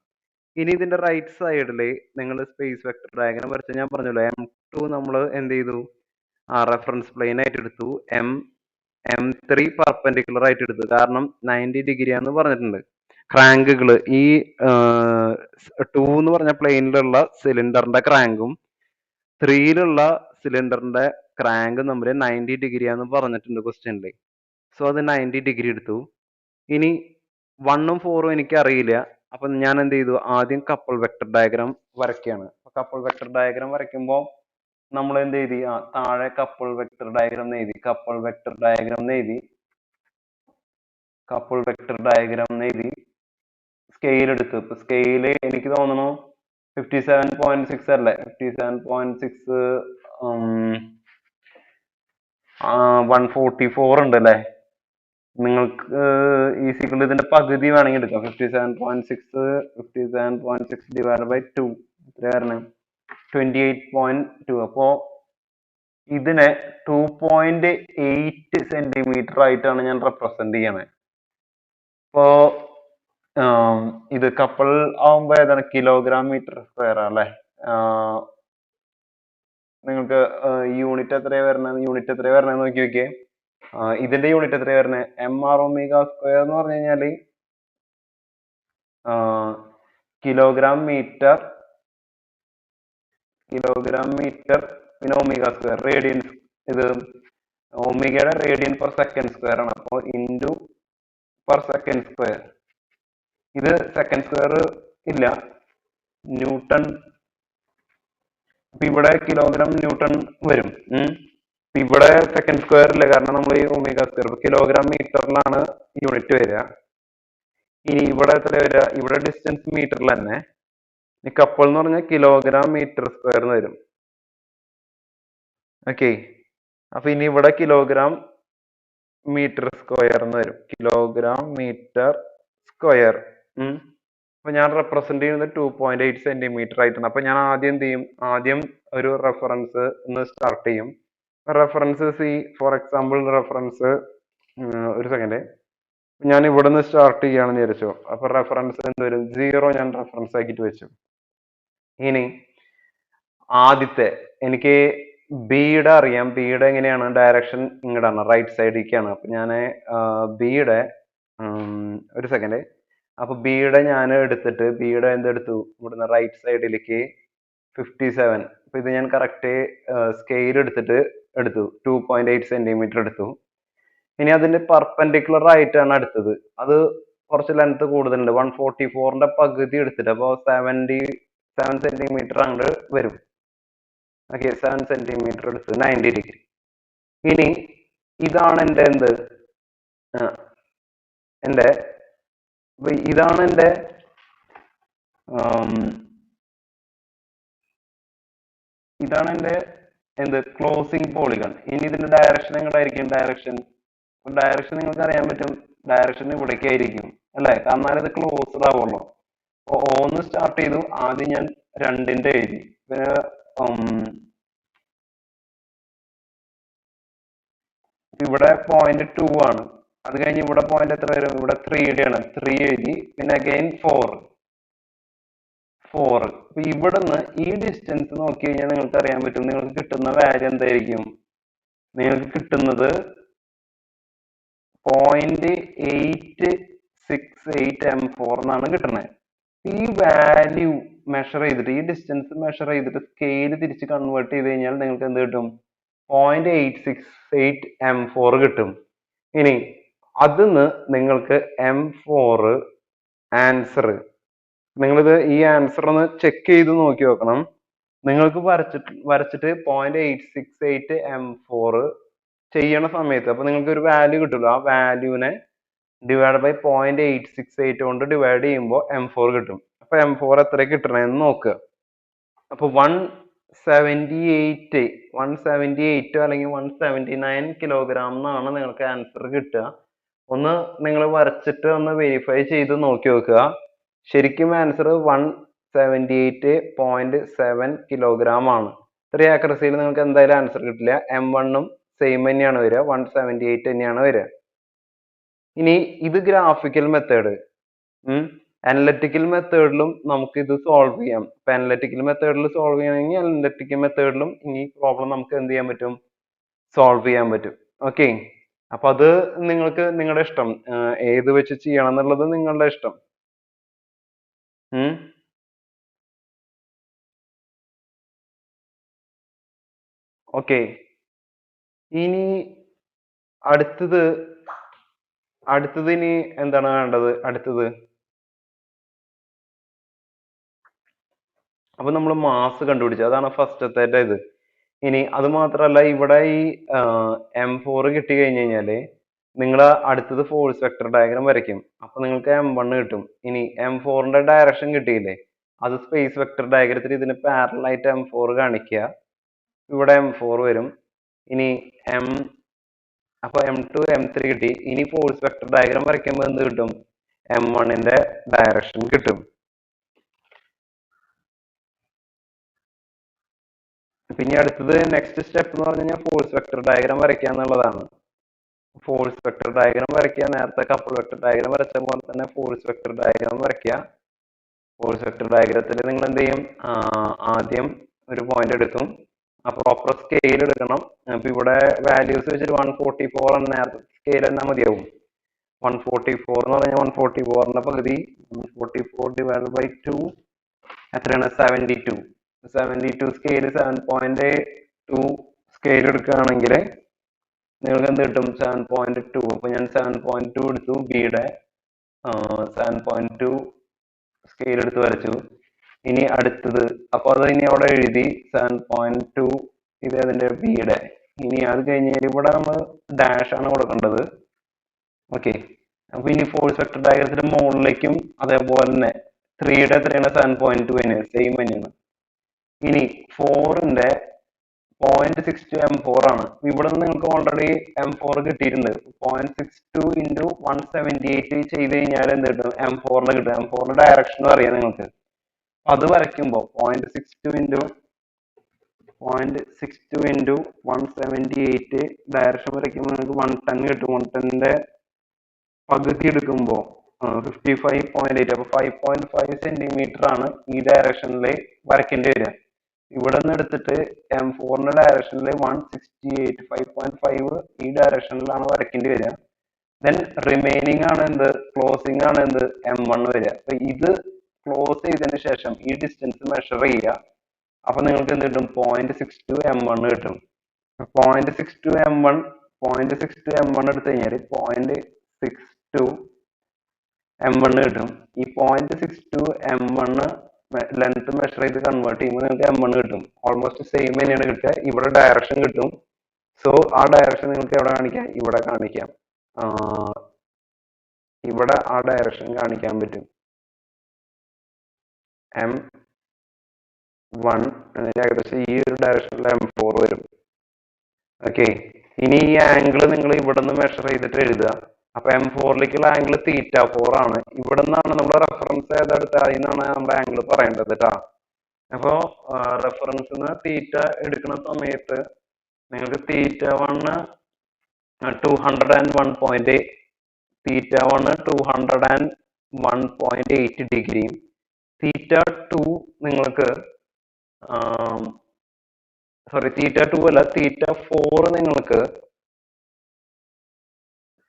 ഇനി ഇതിന്റെ റൈറ്റ് സൈഡിൽ നിങ്ങൾ സ്പേസ് വെക്ടർ ഡയഗ്രാം വരച്ച ഞാൻ പറഞ്ഞല്ലോ, M2 നമ്മൾ എന്ത് ചെയ്തു? റെഫറൻസ് പ്ലെയിൻ ആയിട്ട് എടുത്തു. M3 പെർപെൻഡിക്കുലർ ആയിട്ട് എടുത്തു. കാരണം 90 ഡിഗ്രി ആണെന്ന് പറഞ്ഞിട്ടുണ്ട്. ക്രാങ്കുകൾ ഈ 2 എന്ന് പറഞ്ഞ പ്ലെയിനിലുള്ള സിലിണ്ടറിന്റെ ക്രാങ്കും 3യിലുള്ള സിലിണ്ടറിന്റെ ക്രാങ്കും തമ്മിൽ 90 ഡിഗ്രി ആണെന്ന് പറഞ്ഞിട്ടുണ്ട് ക്വസ്റ്റ്യനിൽ. സോ അത് 90 ഡിഗ്രി എടുത്തു. ഇനി 1ഉം 4ഉം എനിക്ക് അറിയില്ല. അപ്പൊ ഞാൻ എന്ത് ചെയ്തു? ആദ്യം കപ്പിൾ വെക്ടർ ഡയഗ്രാം വരയ്ക്കുകയാണ്. കപ്പിൾ വെക്ടർ ഡയഗ്രാം വരയ്ക്കുമ്പോൾ നമ്മൾ എന്ത് എഴുതി? താഴെ കപ്പിൾ വെക്ടർ ഡയഗ്രാം എഴുതി. കപ്പിൾ വെക്ടർ ഡയഗ്രാം എഴുതി. കപ്പിൾ വെക്ടർ ഡയഗ്രാം എഴുതി സ്കെയിൽ എടുത്തു. ഇപ്പൊ സ്കെയില് എനിക്ക് തോന്നുന്നു 57.6 അല്ലേ, 57.6 144 ഉണ്ട് അല്ലേ. നിങ്ങൾക്ക് ഈസിക്വൽ ഇതിന്റെ പകുതി വേണമെങ്കിൽ എടുക്കാം. 57.6 57.6 ഡിവൈഡ് ബൈ 2 എത്ര വരണേ, 28.2. അപ്പോ ഇതിനെ 2.8 സെന്റിമീറ്റർ ആയിട്ടാണ് ഞാൻ റെപ്രസെന്റ് ചെയ്യണേ. ഇപ്പോ ഇത് കപ്പിൾ ആവുമ്പോ ഏതാണ്, കിലോഗ്രാം മീറ്റർ സ്ക്വയർ അല്ലേ. നിങ്ങൾക്ക് യൂണിറ്റ് എത്രയാ വരണത് നോക്കി നോക്കിയേ. ഇതിന്റെ യൂണിറ്റ് എത്രയാ വരുന്നത്, MR⍵² എന്ന് പറഞ്ഞു കഴിഞ്ഞാല് കിലോഗ്രാം മീറ്റർ പിന്നെ ω², റേഡിയൻ. ഇത് ഒമേഗയുടെ റേഡിയൻ പെർ സെക്കൻഡ് സ്ക്വയർ ആണ്. അപ്പോൾ ഇൻറ്റു പെർ സെക്കൻഡ് സ്ക്വയർ. ഇത് സെക്കൻഡ് സ്ക്വയർ ഇല്ല, ന്യൂട്ടൺ. അപ്പൊ ഇവിടെ കിലോഗ്രാം ന്യൂട്ടൺ വരും. ഇവിടെ സെക്കൻഡ് സ്ക്വയർ ഇല്ല, കാരണം നമ്മൾ ഈ ω², കിലോഗ്രാം മീറ്ററിലാണ് യൂണിറ്റ് വരിക. ഇനി ഇവിടെ എത്ര വരിക, ഇവിടെ ഡിസ്റ്റൻസ് മീറ്ററിൽ തന്നെ. ഈ കപ്പിൾ എന്ന് പറഞ്ഞാൽ കിലോഗ്രാം മീറ്റർ സ്ക്വയർ എന്ന് വരും. ഓക്കെ, അപ്പൊ ഇനി ഇവിടെ കിലോഗ്രാം മീറ്റർ സ്ക്വയർ എന്ന് വരും, കിലോഗ്രാം മീറ്റർ സ്ക്വയർ. അപ്പൊ ഞാൻ റെപ്രസെന്റ് ചെയ്യുന്നത് 2.8 സെന്റിമീറ്റർ ആയിട്ടാണ്. അപ്പൊ ഞാൻ ആദ്യം എന്ത് ചെയ്യും, ആദ്യം ഒരു റെഫറൻസ് സ്റ്റാർട്ട് ചെയ്യും. Reference C, for example reference, ഒരു സെക്കൻഡ്, ഞാൻ ഇവിടെ നിന്ന് സ്റ്റാർട്ട് ചെയ്യുകയാണെന്ന് വിചാരിച്ചോ. അപ്പൊ റെഫറൻസ് എന്ത് വരും, 0 ഞാൻ റെഫറൻസ് ആക്കിയിട്ട് വെച്ചു. ഇനി ആദ്യത്തെ എനിക്ക് ബിയുടെ അറിയാം, ബിയുടെ എങ്ങനെയാണ് ഡയറക്ഷൻ ഇങ്ങോട്ടാണ്, റൈറ്റ് സൈഡിലേക്കാണ്. അപ്പൊ ഞാൻ ബിയുടെ ഒരു സെക്കൻഡ്, അപ്പൊ ബിയുടെ ഞാൻ എടുത്തിട്ട് ബിയുടെ എന്തെടുത്തു, ഇവിടുന്ന് റൈറ്റ് സൈഡിലേക്ക് 57. അപ്പൊ ഇത് ഞാൻ കറക്റ്റ് സ്കെയിൽ എടുത്തിട്ട് എടുത്തു, 2.8 സെന്റിമീറ്റർ എടുത്തു. ഇനി അതിന്റെ പെർപെൻഡിക്കുലർ ആയിട്ടാണ് അടുത്തത്. അത് കുറച്ച് ലെങ്ത് കൂടുതലുണ്ട്, 144ന്റെ പകുതി എടുത്തിട്ട്, അപ്പോൾ 77 സെന്റിമീറ്റർ അങ്ങോട്ട് വരും. ഓക്കെ, 7 സെന്റിമീറ്റർ എടുത്ത് 90 ഡിഗ്രി. ഇനി ഇതാണ് എൻ്റെ എന്ത്, എൻ്റെ ഇതാണ് എൻ്റെ എന്ത് ക്ലോസിംഗ് പോളിഗൺ. ഇനി ഇതിന്റെ ഡയറക്ഷൻ എങ്ങോട്ടായിരിക്കും, ഡയറക്ഷൻ നിങ്ങൾക്ക് അറിയാൻ പറ്റും, ഡയറക്ഷൻ ഇവിടേക്കായിരിക്കും അല്ലെ, കാരണം ഇത് ക്ലോസ്ഡ് ആവുള്ളൂ. അപ്പൊ ഒന്ന് സ്റ്റാർട്ട് ചെയ്തു, ആദ്യം ഞാൻ 2ന്റെ എഴുതി, പിന്നെ ഇവിടെ 0.2 ആണ്. അത് കഴിഞ്ഞ് ഇവിടെ പോയിന്റ് എത്ര വരും, ഇവിടെ 3 ആണ്, 3 എഴുതി, പിന്നെ അഗൈൻ 4. അപ്പൊ ഇവിടുന്ന് ഈ ഡിസ്റ്റൻസ് നോക്കി കഴിഞ്ഞാൽ നിങ്ങൾക്ക് അറിയാൻ പറ്റും, നിങ്ങൾക്ക് കിട്ടുന്ന വാല്യൂ എന്തായിരിക്കും, നിങ്ങൾക്ക് കിട്ടുന്നത് 0.868 എന്നാണ് കിട്ടുന്നത്. ഈ വാല്യൂ മെഷർ ചെയ്തിട്ട്, ഈ ഡിസ്റ്റൻസ് മെഷർ ചെയ്തിട്ട് സ്കെയിൽ തിരിച്ച് കൺവേർട്ട് ചെയ്ത് കഴിഞ്ഞാൽ നിങ്ങൾക്ക് എന്ത് കിട്ടും, 0.868 കിട്ടും. ഇനി അതിന്ന് നിങ്ങൾക്ക് M4 ആൻസർ, നിങ്ങളിത് ഈ ആൻസർ ഒന്ന് ചെക്ക് ചെയ്ത് നോക്കി നോക്കണം. നിങ്ങൾക്ക് വരച്ചിട്ട് 0.868 ചെയ്യണ സമയത്ത് അപ്പൊ നിങ്ങൾക്ക് ഒരു വാല്യൂ കിട്ടുമല്ലോ, ആ വാല്യൂനെ ഡിവൈഡ് ബൈ 0.868 കൊണ്ട് ഡിവൈഡ് ചെയ്യുമ്പോൾ M4 കിട്ടും. അപ്പൊ M4 എത്ര കിട്ടണമെന്ന് നോക്കുക. അപ്പൊ 178 അല്ലെങ്കിൽ 179 കിലോഗ്രാം എന്നാണ് നിങ്ങൾക്ക് ആൻസർ കിട്ടുക. ഒന്ന് നിങ്ങൾ വരച്ചിട്ട് ഒന്ന് വെരിഫൈ ചെയ്ത് നോക്കി നോക്കുക. ശരിക്കും ആൻസർ 178.7 കിലോഗ്രാം ആണ്. ഇത്രയും ആക്യുറസിയിൽ നിങ്ങൾക്ക് എന്തായാലും ആൻസർ കിട്ടില്ല. M1 സെയിം തന്നെയാണ് വരിക, 178 തന്നെയാണ് വരിക. ഇനി ഇത് ഗ്രാഫിക്കൽ മെത്തേഡ്. അനലറ്റിക്കൽ മെത്തേഡിലും നമുക്ക് ഇത് സോൾവ് ചെയ്യാം. ഇപ്പൊ അനലറ്റിക്കൽ മെത്തേഡിൽ സോൾവ് ചെയ്യണമെങ്കിൽ അനലറ്റിക്കൽ മെത്തേഡിലും ഈ പ്രോബ്ലം നമുക്ക് എന്ത് ചെയ്യാൻ പറ്റും, സോൾവ് ചെയ്യാൻ പറ്റും. ഓക്കെ, അപ്പൊ അത് നിങ്ങൾക്ക് നിങ്ങളുടെ ഇഷ്ടം, ഏത് വെച്ച് ചെയ്യണം എന്നുള്ളത് നിങ്ങളുടെ ഇഷ്ടം. ഓക്കെ, ഇനി അടുത്തത് ഇനി എന്താണ് വേണ്ടത്, അടുത്തത് അപ്പൊ നമ്മൾ മാസ് കണ്ടുപിടിച്ചു, അതാണ് ഫസ്റ്റത്തെ ഇത്. ഇനി അത് മാത്രല്ല, ഇവിടെ ഈ M4 കിട്ടി കഴിഞ്ഞു കഴിഞ്ഞാല് നിങ്ങൾ അടുത്തത് ഫോഴ്സ് വെക്ടർ ഡയഗ്രാം വരയ്ക്കും. അപ്പൊ നിങ്ങൾക്ക് M1 കിട്ടും. ഇനി M4ന്റെ ഡയറക്ഷൻ കിട്ടിയില്ലേ, അത് സ്പേസ് വെക്ടർ ഡയഗ്രത്തിൽ ഇതിന് പാരലൽ ആയിട്ട് M4 കാണിക്കുക. ഇവിടെ M4 വരും. ഇനി എം അപ്പൊ M2 M3 കിട്ടി. ഇനി ഫോഴ്സ് വെക്ടർ ഡയഗ്രാം വരയ്ക്കുമ്പോൾ എന്ത് കിട്ടും? M1ന്റെ ഡയറക്ഷൻ കിട്ടും. പിന്നെ അടുത്തത് നെക്സ്റ്റ് സ്റ്റെപ്പ് എന്ന് പറഞ്ഞു കഴിഞ്ഞാൽ ഫോഴ്സ് വെക്ടർ ഡയഗ്രാം വരയ്ക്കുക എന്നുള്ളതാണ്. ഫോഴ്സ് വെക്ടർ ഡയഗ്രാം വരയ്ക്കുക, നേരത്തെ കപ്പിൾ വെക്ടർ ഡയഗ്രാം വരച്ച പോലെ തന്നെ ഫോഴ്സ് വെക്ടർ ഡയഗ്രാം വരയ്ക്കുക. ഫോഴ്സ് വെക്ടർ ഡയഗ്രത്തിൽ നിങ്ങൾ എന്ത് ചെയ്യും? ആദ്യം ഒരു പോയിന്റ് എടുക്കും, ആ പ്രോപ്പർ സ്കെയിൽ എടുക്കണം. അപ്പൊ ഇവിടെ വാല്യൂസ് വെച്ചിട്ട് 144 എന്ന സ്കെയിൽ എന്നാൽ മതിയാവും. 144 എന്ന് പറഞ്ഞാൽ 144ന്റെ പകുതി 144 ഡിവൈഡ് ബൈ 2 എത്രയാണ്? 72. 72 സ്കെയിൽ 7.2 സ്കെയിൽ എടുക്കുകയാണെങ്കിൽ നിങ്ങൾക്ക് എന്ത് കിട്ടും? 7.2. അപ്പൊ ഞാൻ 7.2 എടുത്തു, ബിയുടെ 7.2 സ്കെയിൽ എടുത്ത് വരച്ചു. ഇനി അടുത്തത്, അപ്പൊ അത് ഇനി അവിടെ എഴുതി 7.2, ഇത് അതിന്റെ ബിയുടെ. ഇനി അത് കഴിഞ്ഞാൽ ഇവിടെ നമ്മൾ ഡാഷ് ആണ് കൊടുക്കേണ്ടത്. ഓക്കെ, അപ്പൊ ഇനി ഫോഴ്സ് വെക്ടർ ഡയഗ്രത്തിന്റെ മുകളിലേക്കും അതേപോലെ തന്നെ 3യുടെ എത്രയാണ്? 7.2 തന്നെയാണ്, സെയിം തന്നെയാണ്. ഇനി 4ന്റെ 0.62 M4 ആണ്. ഇവിടെ നിന്ന് നിങ്ങൾക്ക് ഓൾറെഡി M4 കിട്ടിയിട്ടുണ്ട്. 0.62 ഇൻറ്റു 178 ചെയ്ത് കഴിഞ്ഞാൽ എന്ത് കിട്ടും? M4ന് കിട്ടും. M4ന്റെ ഡയറക്ഷൻ അറിയാം നിങ്ങൾക്ക്. അത് വരയ്ക്കുമ്പോൾ 0.62 ഇൻറ്റു 178 ഡയറക്ഷൻ വരയ്ക്കുമ്പോൾ നിങ്ങൾക്ക് 110 കിട്ടും. 110ന്റെ പകുതി എടുക്കുമ്പോൾ 55.8. അപ്പൊ 5.5 സെന്റിമീറ്റർ ആണ് ഈ ഡയറക്ഷനിൽ വരയ്ക്കേണ്ടി വരിക. ഇവിടെ നിന്ന് എടുത്തിട്ട് M4ന്റെ ഡയറക്ഷനിൽ 168, 5.5 ഈ ഡയറക്ഷനിലാണ് വരയ്ക്കേണ്ടി വരിക. ദെൻ റിമൈനിങ് ആണ് എന്ത്? ക്ലോസിംഗ് ആണ് എന്ത്? M1 വരിക. അപ്പൊ ഇത് ക്ലോസ് ചെയ്തതിന് ശേഷം ഈ ഡിസ്റ്റൻസ് മെഷർ ചെയ്യുക. അപ്പൊ നിങ്ങൾക്ക് എന്ത് കിട്ടും? 0.62 M1 കിട്ടും. 0.62 M1 എടുത്തു കഴിഞ്ഞാൽ 0.62 M1 കിട്ടും. ഈ 0.62 M1 ലെങ്ത് മെഷർ ചെയ്ത് കൺവേർട്ട് ചെയ്യുമ്പോൾ നിങ്ങൾക്ക് M1 കിട്ടും. ഓൾമോസ്റ്റ് സെയിം തന്നെയാണ് കിട്ടുക. ഇവിടെ ഡയറക്ഷൻ കിട്ടും. സോ ആ ഡയറക്ഷൻ നിങ്ങൾക്ക് എവിടെ കാണിക്കാം? ഇവിടെ കാണിക്കാം. ഇവിടെ ആ ഡയറക്ഷൻ കാണിക്കാൻ പറ്റും. M1 ഏകദേശം ഈ ഒരു ഡയറക്ഷനിൽ M4 വരും. ഓക്കെ, ഇനി ഈ ആംഗിൾ നിങ്ങൾ ഇവിടെ നിന്ന് മെഷർ ചെയ്തിട്ട് എഴുതുക. അപ്പൊ M4ലേക്കുള്ള ആംഗിൾ θ4 ആണ്. ഇവിടെ നിന്നാണ് നമ്മുടെ റെഫറൻസ് ഏതെടുത്ത അതിനാണ് നമ്മുടെ ആംഗിൾ പറയേണ്ടത് കേട്ടോ. അപ്പോ റെഫറൻസിന് തീറ്റ എടുക്കുന്ന സമയത്ത് നിങ്ങൾക്ക് θ1 201.8 ഡിഗ്രിയും θ2 നിങ്ങൾക്ക് θ2 അല്ല, θ4 നിങ്ങൾക്ക്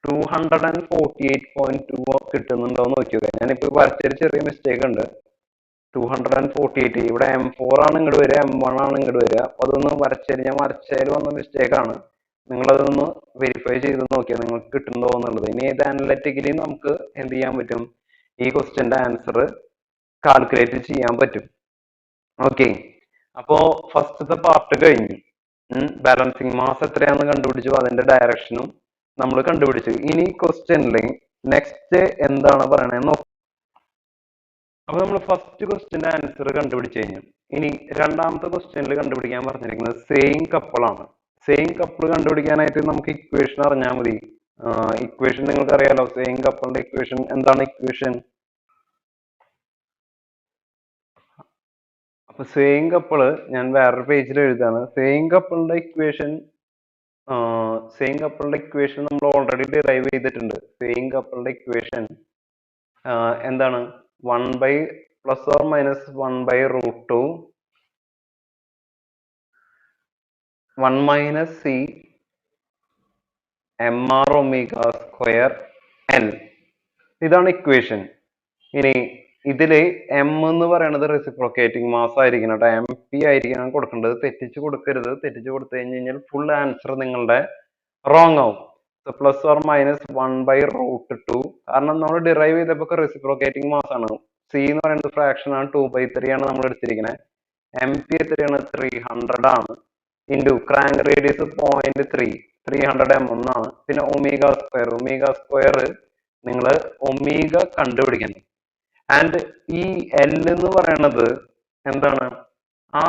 248.2 കിട്ടുന്നുണ്ടോ എന്ന് നോക്കിയത്. ഞാനിപ്പോ വരച്ചൊരു ചെറിയ മിസ്റ്റേക്ക് ഉണ്ട്. 248, ഇവിടെ M4 ആണ് ഇങ്ങോട്ട് വരിക, M1 ആണ് ഇങ്ങോട്ട് വരിക. അപ്പൊ അതൊന്ന് ഞാൻ വരച്ചതിൽ വന്ന മിസ്റ്റേക്ക് ആണ്. നിങ്ങൾ അതൊന്ന് വെരിഫൈ ചെയ്ത് നോക്കിയാൽ നിങ്ങൾക്ക് കിട്ടുന്നുണ്ടോ എന്നുള്ളത്. ഇനി ഇത് അനലറ്റിക്കലി നമുക്ക് എന്ത് ചെയ്യാൻ പറ്റും? ഈ ക്വസ്റ്റ്യന്റെ ആൻസർ കാൽക്കുലേറ്റ് ചെയ്യാൻ പറ്റും. ഓക്കെ, അപ്പോ ഫസ്റ്റത്തെ പാർട്ട് കഴിഞ്ഞു. ബാലൻസിങ് മാസ് എത്രയാണെന്ന് കണ്ടുപിടിച്ചു, അതിന്റെ ഡയറക്ഷനും നമ്മൾ കണ്ടുപിടിച്ചു. ഇനി ക്വസ്റ്റ്യനിൽ നെക്സ്റ്റ് എന്താണ് പറയണത് നോക്കാം. അപ്പൊ നമ്മൾ ഫസ്റ്റ് ക്വസ്റ്റ്യന്റെ ആൻസർ കണ്ടുപിടിച്ചു കഴിഞ്ഞു. ഇനി രണ്ടാമത്തെ ക്വസ്റ്റ്യനിൽ കണ്ടുപിടിക്കാൻ പറഞ്ഞിരിക്കുന്നത് സെയിം കപ്പിൾ ആണ്. സെയിം കപ്പിൾ കണ്ടുപിടിക്കാനായിട്ട് നമുക്ക് ഇക്വേഷൻ അറിഞ്ഞാൽ മതി. ഇക്വേഷൻ നിങ്ങൾക്ക് അറിയാലോ, സെയിം കപ്പിളിന്റെ ഇക്വേഷൻ എന്താണ്? ഇക്വേഷൻ അപ്പൊ സെയിം കപ്പിള് ഞാൻ വേറൊരു പേജിൽ എഴുതാണ്. സെയിം കപ്പിളിന്റെ ഇക്വേഷൻ നമ്മൾ ഓൾറെഡി ഡിറൈവ് ചെയ്തിട്ടുണ്ട്. സെയിം കപ്പിളിന്റെ ഇക്വേഷൻ എന്താണ്? 1 by plus or minus 1 by √2 1 minus C MR omega square N. ഇതാണ് ഇക്വേഷൻ. ഇനി ഇതില് M എന്ന് പറയുന്നത് റെസിപ്രോക്കേറ്റിംഗ് മാസ് ആയിരിക്കണം കേട്ടോ. MP ആയിരിക്കണം കൊടുക്കേണ്ടത്. തെറ്റിച്ച് കൊടുക്കരുത്. തെറ്റിച്ച് കൊടുത്തു കഴിഞ്ഞാൽ ഫുൾ ആൻസർ നിങ്ങളുടെ റോങ് ആവും. Plus or minus 1 by √2. കാരണം നമ്മൾ ഡിറൈവ് ചെയ്തപ്പോൾ റെസിപ്രോക്കേറ്റിംഗ് മാസ് ആണ്. സി എന്ന് പറയുന്നത് ഫ്രാക്ഷൻ ആണ്, 2/3 ആണ് നമ്മൾ എടുത്തിരിക്കുന്നത്. MP എത്രയാണ്? 300 ആണ്. Into crank radius 0.3. 300 mm എന്നാണ്. പിന്നെ ഒമേഗ നിങ്ങൾ ഒമേഗ കണ്ടുപിടിക്കണം. ആൻഡ് ഈ എൽ എന്ന് പറയുന്നത് എന്താണ്? ആ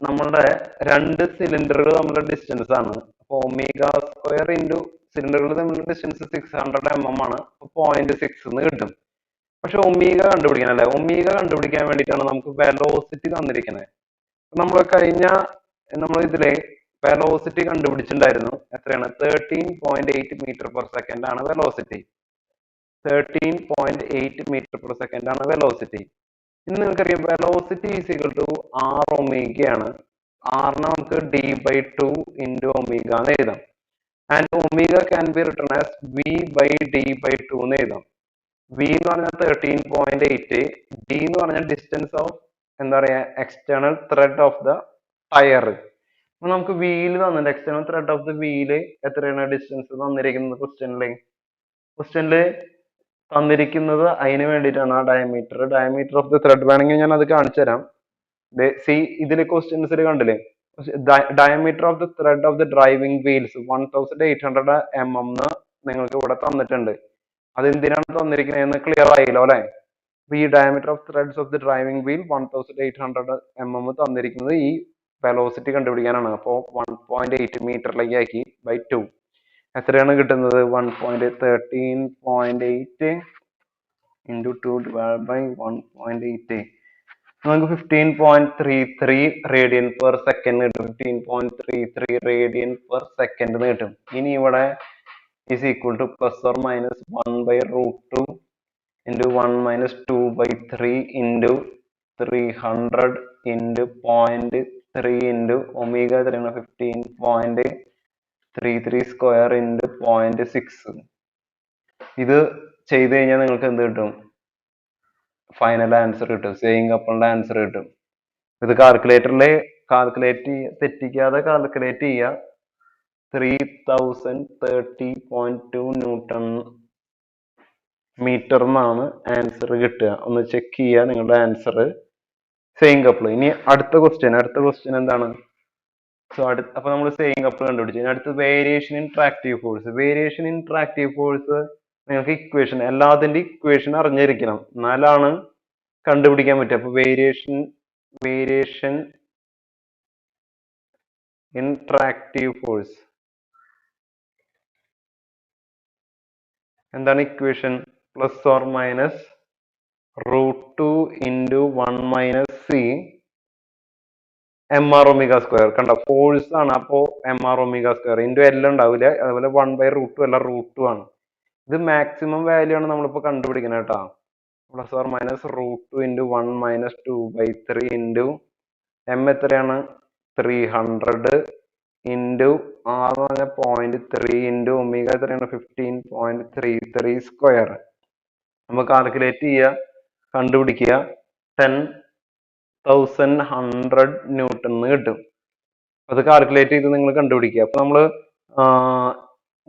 നമ്മളുടെ രണ്ട് സിലിണ്ടറുകൾ തമ്മിലുള്ള ഡിസ്റ്റൻസ് ആണ്. അപ്പൊ ഒമേഗ² സിലിണ്ടറുകൾ തമ്മിലുള്ള ഡിസ്റ്റൻസ് 600 mm ആണ്. 0.6 എന്ന് കിട്ടും. പക്ഷെ ഒമേഗ കണ്ടുപിടിക്കണം അല്ലെ? ഒമേഗ കണ്ടുപിടിക്കാൻ വേണ്ടിയിട്ടാണ് നമുക്ക് വെലോസിറ്റി തന്നിരിക്കുന്നത്. നമ്മൾ ഇതിലെ വെലോസിറ്റി കണ്ടുപിടിച്ചിട്ടുണ്ടായിരുന്നു. എത്രയാണ്? 13.8 മീറ്റർ പെർ സെക്കൻഡ് ആണ് വെലോസിറ്റി. 13.8 മീറ്റർ പെർ സെക്കൻഡ് ആണ് വെലോസിറ്റി. ഇനി നിങ്ങൾക്കറിയാം velocity is equal to R ഒമേഗയാണ്. ആറിനെ നമുക്ക് d/2 ഇൻറ്റു ഒമേഗ എന്ന് എഴുതാം. And omega can be written as v/d/2 എന്ന് എഴുതാം. വി എന്ന് പറഞ്ഞാൽ 13.8, ഡി എന്ന് പറഞ്ഞാൽ ഡിസ്റ്റൻസ് ഓഫ് എന്താ പറയാ external thread of the tyre. അപ്പൊ നമുക്ക് വീല് തന്നിട്ടുണ്ട്. External thread of the wheel എത്രയാണ് ഡിസ്റ്റൻസ് തന്നിരിക്കുന്നത് ക്വസ്റ്റ്യനില് തന്നിരിക്കുന്നത് അതിന് വേണ്ടിയിട്ടാണ്. ആ ഡയമീറ്റർ ഓഫ് ദ ത്രെഡ് വേണമെങ്കിൽ ഞാൻ അത് കാണിച്ചു തരാം. സി ഇതിലെ ക്വസ്റ്റ്യൻസിൽ കണ്ടില്ലേ, diameter of the thread of the driving wheels 1800 mm എന്ന് നിങ്ങൾക്ക് ഇവിടെ തന്നിട്ടുണ്ട്. അത് എന്തിനാണ് തന്നിരിക്കുന്നത് ക്ലിയർ ആയില്ലോ അല്ലെ? ഈ diameter of threads of the driving wheel 1800 mm തന്നിരിക്കുന്നത് ഈ വെലോസിറ്റി കണ്ടുപിടിക്കാനാണ്. അപ്പോൾ 1.8 മീറ്ററിലേക്ക് ആക്കി ബൈ 2 എത്രയാണ് കിട്ടുന്നത്? 1.13.8 ഇൻറ്റു 2 ഡിവൈഡ് ബൈ 1.8 നമുക്ക് 15.33 റേഡിയൻ പെർ സെക്കൻഡ് കിട്ടും. 15.33 റേഡിയൻ പെർ സെക്കൻഡ് കിട്ടും. ഇനി ഇവിടെ is equal to plus or minus 1 by root 2 into 1 minus 2 by 3 into 300 into 0.3 into omega 15.33 square into 0.6. ഇത് ചെയ്ത് കഴിഞ്ഞാൽ നിങ്ങൾക്ക് എന്ത് കിട്ടും? ഫൈനൽ ആൻസർ കിട്ടും. സെയിങ് കപ്പിളിന്റെ ആൻസർ കിട്ടും. ഇത് കാൽക്കുലേറ്ററിൽ തെറ്റിക്കാതെ കാൽക്കുലേറ്റ് ചെയ്യുക. 3030.2 ന്യൂട്ടൺ മീറ്റർ എന്നാണ് ആൻസർ കിട്ടുക. ഒന്ന് ചെക്ക് ചെയ്യുക നിങ്ങളുടെ ആൻസർ. Same couple. ഇനി അടുത്ത ക്വസ്റ്റ്യൻ എന്താണ്? അപ്പൊ നമ്മൾ സെയിം കപ്പിൾ കണ്ടുപിടിച്ചു. ഇനി അടുത്ത് വേരിയേഷൻ ഇൻ ട്രാക്റ്റീവ് ഫോഴ്സ്. നിങ്ങൾക്ക് ഇക്വേഷൻ, എല്ലാത്തിന്റെ ഇക്വേഷൻ അറിഞ്ഞിരിക്കണം, എന്നാലാണ് കണ്ടുപിടിക്കാൻ പറ്റുക. അപ്പൊ വേരിയേഷൻ ഇൻ ട്രാക്റ്റീവ് ഫോഴ്സ് എന്താണ് equation? Plus or minus √2 into 1 minus C mr omega square. കണ്ട ഫോഴ്സ് ആണ്. അപ്പോ mr omega square into L ഉണ്ടാവില്ല. അതുപോലെ 1/√2 അല്ല, √2 ആണ്. ഇത് മാക്സിമം വാല്യൂ ആണ് നമ്മളിപ്പോ കണ്ടുപിടിക്കുന്നത് കേട്ടോ. Plus or minus √2 into 1 minus 2/3 into M എത്രയാണ്? 300 ഇൻറ്റു ആർ എന്ന് പറഞ്ഞാൽ 0.3 ഇൻറ്റു ഒമേഗ എത്രയാണ്? 15.33 സ്ക്വയർ. നമുക്ക് കാൽക്കുലേറ്റ് ചെയ്യുക, കണ്ടുപിടിക്കുക. 10,100 ന്യൂട്ടൺ എന്ന് കിട്ടും. അത് കാൽക്കുലേറ്റ് ചെയ്ത് നിങ്ങൾ കണ്ടുപിടിക്കുക. അപ്പൊ നമ്മള്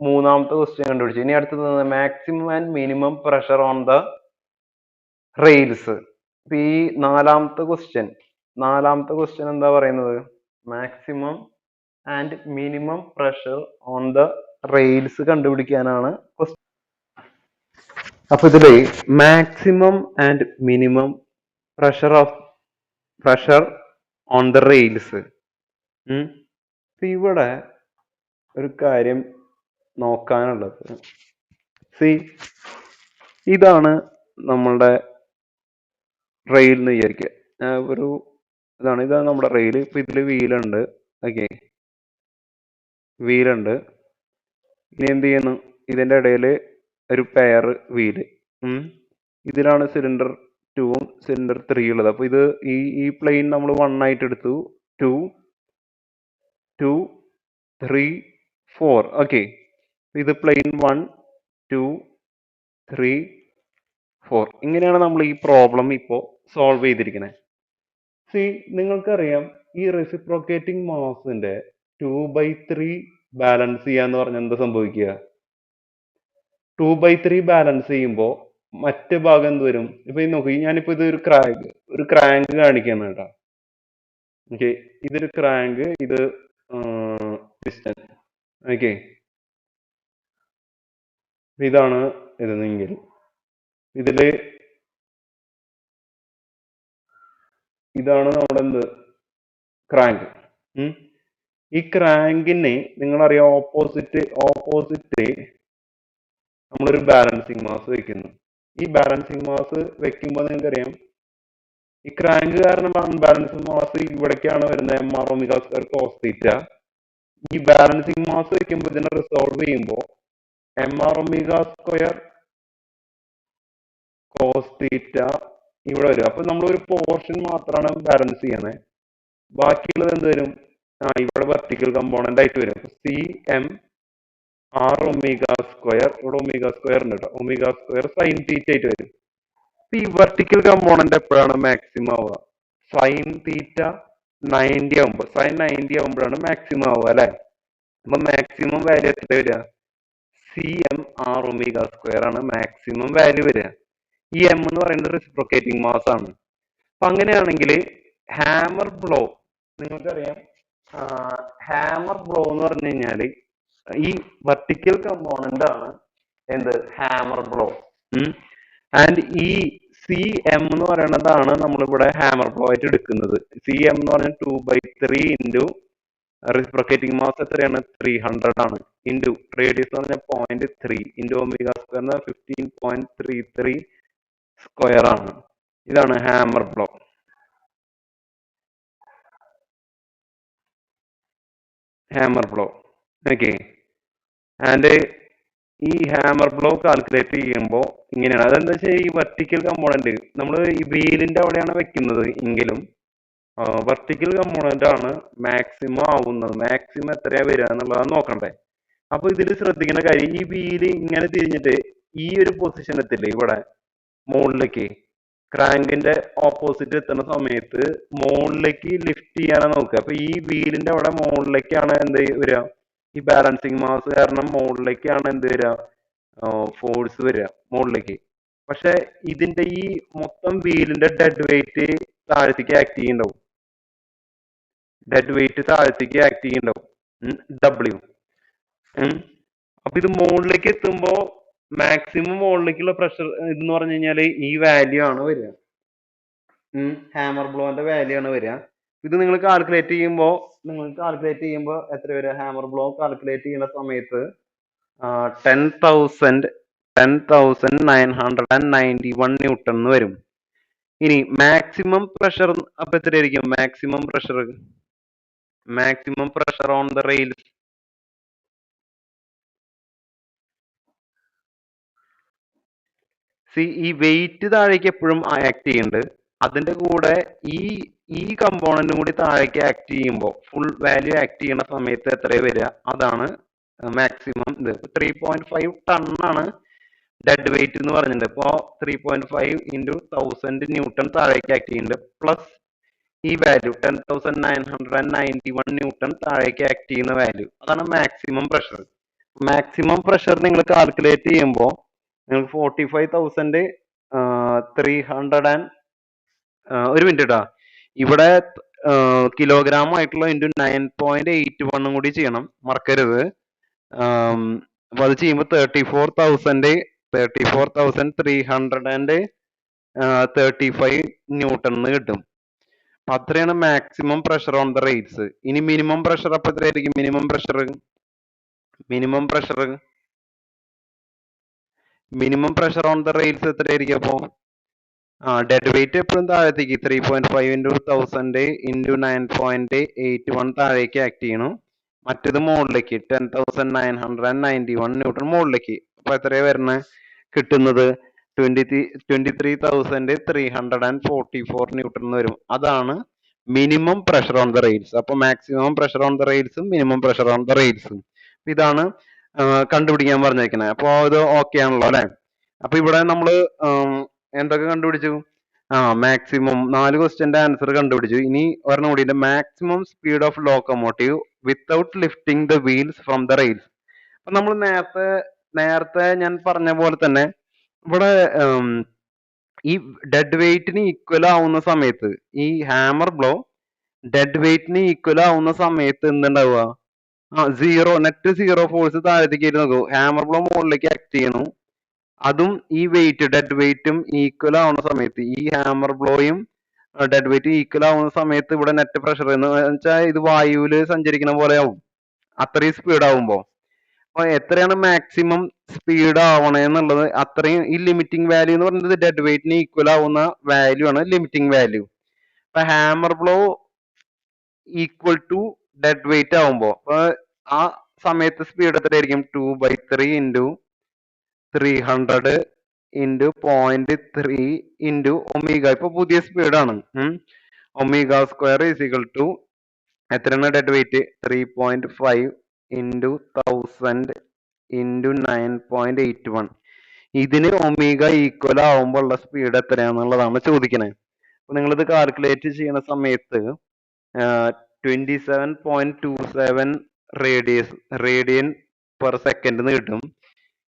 മൂന്നാമത്തെ ക്വസ്റ്റ്യൻ കണ്ടുപിടിച്ചു. ഇനി അടുത്തത് maximum and minimum pressure on the rails. ഈ നാലാമത്തെ ക്വസ്റ്റ്യൻ എന്താ പറയുന്നത്? Maximum and minimum pressure on the rails കണ്ടുപിടിക്കാനാണ് ക്വസ്റ്റ്യൻ. അപ്പൊ ഇതില് maximum and minimum pressure on the rails. ഇവിടെ ഒരു കാര്യം നോക്കാനുള്ളത്, ഇതാണ് നമ്മളുടെ റെയിൽ എന്ന് വിചാരിക്കുക. ഇതാണ് നമ്മുടെ റെയിൽ. ഇപ്പൊ ഇതില് വീലുണ്ട്. ഓക്കെ, വീലുണ്ട്. ഇനി എന്ത് ചെയ്യുന്നു? ഇതിന്റെ ഇടയിൽ ഒരു പെയർ വീല്. ഇതിലാണ് സിലിണ്ടർ 2ഉം സിലിണ്ടർ 3 ഉള്ളത്. അപ്പൊ ഇത് ഈ പ്ലെയിൻ നമ്മൾ 1 ആയിട്ട് എടുത്തു. 2 2 3 4. ഓക്കെ, ഇത് പ്ലെയിൻ 1 2 3 4. ഇങ്ങനെയാണ് നമ്മൾ ഈ പ്രോബ്ലം ഇപ്പോ സോൾവ് ചെയ്തിരിക്കുന്നത്. നിങ്ങൾക്കറിയാം ഈ റെസിപ്രോക്കേറ്റിംഗ് മാസിന്റെ 2/3 ബാലൻസ് ചെയ്യാന്ന് പറഞ്ഞാൽ എന്താ സംഭവിക്കുക? 2/3 ബാലൻസ് ചെയ്യുമ്പോൾ മറ്റേ ഭാഗം എന്ത് വരും? ഇപ്പൊ നോക്കി, ഞാനിപ്പോ ഇത് ഒരു ക്രാങ്ക് കാണിക്കാണ് കേട്ടോ. ഓക്കെ, ഇതൊരു ക്രാങ്ക്, ഇത് പിസ്റ്റൺ. ഓക്കെ, ഇതാണ് ഇതെങ്കിൽ ഇതില് ഇതാണ് നമ്മുടെ എന്ത് ക്രാങ്ക്. ഈ ക്രാങ്കിന് നിങ്ങളറിയാം, ഓപ്പോസിറ്റ് നമ്മളൊരു ബാലൻസിങ് മാസ് വെക്കുന്നു. ഈ ബാലൻസിങ് മാസ് വെക്കുമ്പോൾ നിങ്ങൾക്കറിയാം, ഈ ക്രാങ്ക് കാരണം ബാലൻസിങ് മാസ് ഇവിടേക്കാണ് വരുന്നത്, M R omega square cos theta. ഈ ബാലൻസിങ് മാസ് വെക്കുമ്പോൾ ഇതിനെ റിസോൾവ് ചെയ്യുമ്പോൾ M R omega square cos theta ഇവിടെ വരും. അപ്പൊ നമ്മളൊരു പോർഷൻ മാത്രമാണ് ബാലൻസ് ചെയ്യണേ, ബാക്കിയുള്ളത് എന്ത് വരും? ഇവിടെ വെർട്ടിക്കൽ കമ്പോണന്റ് ആയിട്ട് വരും. C M R omega square, ഇവിടെ ഒമേഗ സ്ക്വയർ ഉണ്ട് കേട്ടോ, ഒമേഗ സ്ക്വയർ സൈൻ തീറ്റ ആയിട്ട് വരും. ഈ വെർട്ടിക്കൽ കമ്പോണന്റ് എപ്പോഴാണ് മാക്സിമം ആവുക? സൈൻ തീറ്റ 90 ആവുമ്പോൾ, സൈൻ 90 ആവുമ്പോഴാണ് മാക്സിമം ആവുക അല്ലെ. അപ്പൊ മാക്സിമം വാല്യൂ എത്ര വരിക? C M R omega square ആണ് മാക്സിമം വാല്യൂ വരിക. ഈ എം എന്ന് പറയുന്നത് റെസിപ്രോക്കേറ്റിംഗ് മാസ് ആണ്. അപ്പൊ അങ്ങനെയാണെങ്കിൽ ഹാമർ ബ്ലോ, നിങ്ങൾക്കറിയാം, ഹാമർ ബ്ലോ എന്ന് പറഞ്ഞു കഴിഞ്ഞാൽ ഈ വെർട്ടിക്കൽ കമ്പോണന്റ് ആണ് എന്ത്? Hammer blow. ആൻഡ് ഈ സി എം എന്ന് പറയുന്നതാണ് നമ്മളിവിടെ ഹാമർ ബ്ലോ ആയിട്ട് എടുക്കുന്നത്. സി എം എന്ന് പറഞ്ഞാൽ 2/3 ഇൻറ്റു റെസിപ്രോക്കേറ്റിംഗ് മാസ് എത്രയാണ്? 300 ആണ്. ഇൻറ്റു റേഡിയസ് എന്ന് പറഞ്ഞാൽ 0.3 ഇൻറ്റു ഒമേഗ സ്ക്വയർ 15.33 സ്ക്വയർ ആണ്. ഇതാണ് hammer blow. Hammer blow okay. And ഈ ഹാമർ ബ്ലോ കാൽക്കുലേറ്റ് ചെയ്യുമ്പോൾ ഇങ്ങനെയാണ്. അതെന്താ വെച്ചാൽ ഈ വെർട്ടിക്കൽ കമ്പോണന്റ് നമ്മൾ ഈ വീലിന്റെ അവിടെയാണ് വെക്കുന്നത് എങ്കിലും വെർട്ടിക്കൽ കമ്പോണന്റ് ആണ് മാക്സിമം ആവുന്നത്. മാക്സിമം എത്രയാ വരിക എന്നുള്ളതാണ് നോക്കണ്ടേ. അപ്പൊ ഇതിൽ ശ്രദ്ധിക്കേണ്ട കാര്യം, ഈ വീല് ഇങ്ങനെ തിരിഞ്ഞിട്ട് ഈ ഒരു പൊസിഷൻ എത്തില്ലേ ഇവിടെ മുകളിലേക്ക്, ക്രാങ്കിന്റെ ഓപ്പോസിറ്റ് എത്തുന്ന സമയത്ത് മുകളിലേക്ക് ലിഫ്റ്റ് ചെയ്യാനാണ് നോക്കുക. അപ്പൊ ഈ വീലിന്റെ അവിടെ മുകളിലേക്കാണ് എന്ത് വരിക? ഈ ബാലൻസിങ് മാസ് കാരണം മുകളിലേക്കാണ് എന്ത് വരിക? ഫോഴ്സ് വരിക മുകളിലേക്ക്. പക്ഷെ ഇതിന്റെ ഈ മൊത്തം വീലിന്റെ ഡെഡ് വെയിറ്റ് താഴത്തേക്ക് ആക്ട് ചെയ്യുന്നുണ്ടാവും. ഡെഡ് വെയിറ്റ് താഴത്തേക്ക് ആക്ട് ചെയ്യുന്നുണ്ടാവും, ഡബ്ല്യു. അപ്പൊ ഇത് മുകളിലേക്ക് എത്തുമ്പോ മാക്സിമം മുകളിലേക്കുള്ള പ്രഷർ എന്ന് പറഞ്ഞു കഴിഞ്ഞാല് ഈ വാല്യൂ ആണ് വരിക. ഹാമർ ബ്ലോന്റെ വാല്യൂ ആണ് വരിക. ഇത് നിങ്ങൾ കാൽക്കുലേറ്റ് ചെയ്യുമ്പോൾ എത്ര വരിക? ഹാമർ ബ്ലോ കാൽക്കുലേറ്റ് ചെയ്യുന്ന സമയത്ത് 10,991 ന്യൂട്ടൺ എന്ന് വരും. ഇനി മാക്സിമം പ്രഷർ അപ്പൊ എത്രയായിരിക്കും? Maximum pressure on the rails. ഈ വെയിറ്റ് താഴേക്ക് എപ്പോഴും ആക്ട് ചെയ്യുന്നുണ്ട്. അതിന്റെ കൂടെ ഈ ഈ കമ്പോണന്റും കൂടി താഴേക്ക് ആക്ട് ചെയ്യുമ്പോൾ ഫുൾ വാല്യൂ ആക്ട് ചെയ്യുന്ന സമയത്ത് എത്ര വരിക? അതാണ് മാക്സിമം. ഇത് 3.5 ടൺ ആണ് ഡെഡ് വെയിറ്റ് എന്ന് പറഞ്ഞിട്ടുണ്ട്. ഇപ്പോ 3.5 ഇൻറ്റു 1000 ന്യൂട്ടൺ താഴേക്ക് ആക്ട് ചെയ്യുന്നുണ്ട്, പ്ലസ് ഈ വാല്യൂ 10,991 ന്യൂട്ടൺ താഴേക്ക് ആക്ട് ചെയ്യുന്ന വാല്യൂ, അതാണ് മാക്സിമം പ്രഷർ. മാക്സിമം പ്രഷർ നിങ്ങൾ കാൽക്കുലേറ്റ് ചെയ്യുമ്പോൾ നിങ്ങൾക്ക് 45,300 ഒരു മിനിറ്റ് ഇട്ടാ, ഇവിടെ കിലോഗ്രാം ആയിട്ടുള്ള ഇൻറ്റു 9.81 കൂടി ചെയ്യണം, മറക്കരുത്. അപ്പൊ അത് ചെയ്യുമ്പോൾ 34,335 ന്യൂട്ടൺ എന്ന് കിട്ടും. അപ്പൊ അത്രയാണ് maximum pressure on the rails. ഇനി മിനിമം പ്രഷർ അപ്പൊ എത്രയായിരിക്കും? Minimum pressure on the rails എത്രയായിരിക്കും? അപ്പോ ഡെഡ് വെയിറ്റ് എപ്പോഴും താഴത്തേക്ക് 3.5 ഇൻറ്റു 1000 ഇൻറ്റു 9.81 താഴേക്ക് ആക്ട് ചെയ്യണം. മറ്റേത് മുകളിലേക്ക് 10,991 ന്യൂട്ടൺ മുകളിലേക്ക്. അപ്പൊ എത്രയാ വരുന്നത് കിട്ടുന്നത്? 23,344 ന്യൂട്ടൺ എന്ന് വരും. അതാണ് minimum pressure on the rails. അപ്പൊ മാക്സിമം പ്രഷർ ഓൺ ദ റെയിൽസും മിനിമം പ്രഷർ ഓൺ ദ റെയിൽസും ഇതാണ് കണ്ടുപിടിക്കാൻ പറഞ്ഞിരിക്കുന്നത്. അപ്പൊ ഇത് ഓക്കെ ആണല്ലോ അല്ലെ? അപ്പൊ ഇവിടെ നമ്മള് എന്തൊക്കെ കണ്ടുപിടിച്ചു? മാക്സിമം 4 ക്വസ്റ്റ്യന്റെ ആൻസർ കണ്ടുപിടിച്ചു. ഇനി ഒരെണ്ണം കൂടി, maximum speed of locomotive without lifting the wheels from the rails. അപ്പൊ നമ്മൾ നേരത്തെ ഞാൻ പറഞ്ഞ പോലെ തന്നെ ഇവിടെ ഈ ഡെഡ് വെയിറ്റിന് ഈക്വൽ ആവുന്ന സമയത്ത്, ഈ ഹാമർ ബ്ലോ ഡെഡ് വെയിറ്റിന് ഈക്വൽ ആവുന്ന സമയത്ത് എന്തുണ്ടാവുക? സീറോ നെറ്റ് സീറോ ഫോഴ്സ് താഴത്തേക്ക് നോക്കൂ, ഹാമർ ബ്ലോ മുകളിലേക്ക് ആക്ട് ചെയ്യണു. അതും ഈ വെയിറ്റ് ഡെഡ് വെയിറ്റും ഈക്വൽ ആവുന്ന സമയത്ത്, ഈ ഹാമർ ബ്ലോയും ഡെഡ് വെയിറ്റ് ഈക്വൽ ആവുന്ന സമയത്ത് ഇവിടെ നെറ്റ് പ്രഷർ എന്ന് വെച്ചാൽ ഇത് വായുവിൽ സഞ്ചരിക്കുന്ന പോലെ ആവും, അത്രയും സ്പീഡ് ആവുമ്പോ. അപ്പൊ എത്രയാണ് മാക്സിമം സ്പീഡ് ആവണേ എന്നുള്ളത്, അത്രയും ഈ ലിമിറ്റിംഗ് വാല്യൂ എന്ന് പറയുന്നത് ഡെഡ് വെയിറ്റിന് ഈക്വൽ ആവുന്ന വാല്യൂ ആണ് ലിമിറ്റിംഗ് വാല്യൂ. അപ്പൊ hammer blow equal to dead weight ആവുമ്പോ അപ്പൊ ആ സമയത്ത് സ്പീഡ് എത്രയായിരിക്കും? 2/3 ഇൻറ്റു 300 ഇൻറ്റു 0.3 ഇൻറ്റു ഒമേഗ. ഇപ്പൊ പുതിയ സ്പീഡാണ്. Omega square is equal to എത്രയാണ് ഡെഡ് വെയിറ്റ്? 3.5 into 1000 into 9.81. ഇതിന് ഒമേഗ ഈക്വൽ ആവുമ്പോൾ ഉള്ള സ്പീഡ് എത്രയാന്നുള്ളതാണ് ചോദിക്കണേ. അപ്പൊ നിങ്ങളിത് കാൽക്കുലേറ്റ് ചെയ്യുന്ന സമയത്ത് 27.27 റേഡിയൻ പെർ സെക്കൻഡ് എന്ന് കിട്ടും.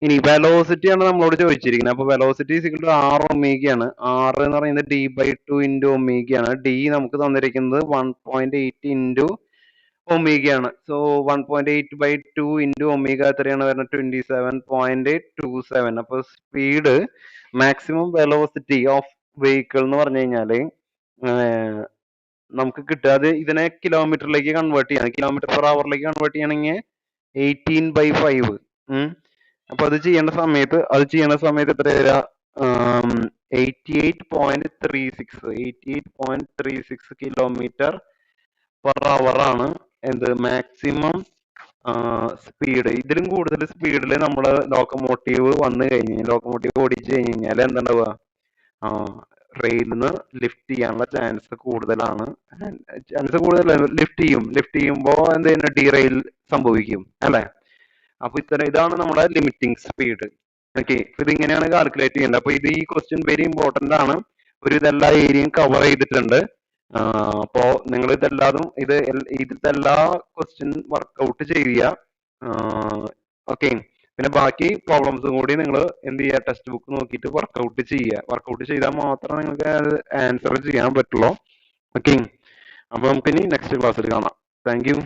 ഇനി വെലോസിറ്റി ആണ് നമ്മളോട് ചോദിച്ചിരിക്കുന്നത്. അപ്പൊ വെലോസിറ്റി ഈക്വൽ ആർ ഒമേഗയാണ്. ആർ എന്ന് പറയുന്നത് d/2 ഇൻറ്റു ഒമേഗയാണ്. ഡി നമുക്ക് തന്നിരിക്കുന്നത് 1.8 ഇൻറ്റു ഒമേഗയാണ്. സോ 1.8/2 ഇൻറ്റു ഒമേഗ എത്രയാണ് വരുന്നത്? 27.27. അപ്പൊ speed maximum velocity of vehicle എന്ന് പറഞ്ഞു കഴിഞ്ഞാല് നമുക്ക് കിട്ടുക, അത് ഇതിനെ കിലോമീറ്ററിലേക്ക് കൺവേർട്ട് ചെയ്യണം, കിലോമീറ്റർ പെർ അവറിലേക്ക് കൺവേർട്ട് ചെയ്യണമെങ്കിൽ 18/5. അപ്പൊ അത് ചെയ്യണ സമയത്ത് എത്ര വരിക? 88.36 കിലോമീറ്റർ പെർ അവർ ആണ് എന്ത് മാക്സിമം സ്പീഡ്. ഇതിലും കൂടുതൽ സ്പീഡിൽ നമ്മൾ ലോക്കോമോട്ടീവ് ലോക്കോമോട്ടീവ് ഓടിച്ചു കഴിഞ്ഞ് കഴിഞ്ഞാൽ എന്താണ്ടാവുക? റെയിലിൽ നിന്ന് ലിഫ്റ്റ് ചെയ്യാനുള്ള ചാൻസ് കൂടുതലാണ്. ലിഫ്റ്റ് ചെയ്യുമ്പോൾ എന്ത് ചെയ്യുന്ന ഡീറെയിൽ സംഭവിക്കും അല്ലെ? അപ്പൊ ഇതാണ് നമ്മുടെ ലിമിറ്റിംഗ് സ്പീഡ്. ഓക്കെ, ഇത് ഇങ്ങനെയാണ് കാൽക്കുലേറ്റ് ചെയ്യേണ്ടത്. അപ്പൊ ഇത് ഈ ക്വസ്റ്റ്യൻ വെരി ഇമ്പോർട്ടന്റ് ആണ്. ഒരു ഇതെല്ലാ ഏരിയയും കവർ ചെയ്തിട്ടുണ്ട്. അപ്പോ നിങ്ങൾ ഇതെല്ലാ ക്വസ്റ്റ്യൻ വർക്ക്ഔട്ട് ചെയ്യുക. ഓക്കെ, പിന്നെ ബാക്കി പ്രോബ്ലംസും കൂടി നിങ്ങൾ എന്ത് ചെയ്യുക? ടെക്സ്റ്റ് ബുക്ക് നോക്കിയിട്ട് വർക്ക്ഔട്ട് ചെയ്യുക. വർക്ക്ഔട്ട് ചെയ്താൽ മാത്രമേ നിങ്ങൾക്ക് അത് ആൻസർ ചെയ്യാൻ പറ്റുള്ളൂ. ഓക്കെ, അപ്പൊ നമുക്കിനി നെക്സ്റ്റ് ക്ലാസ്സിൽ കാണാം. Thank you.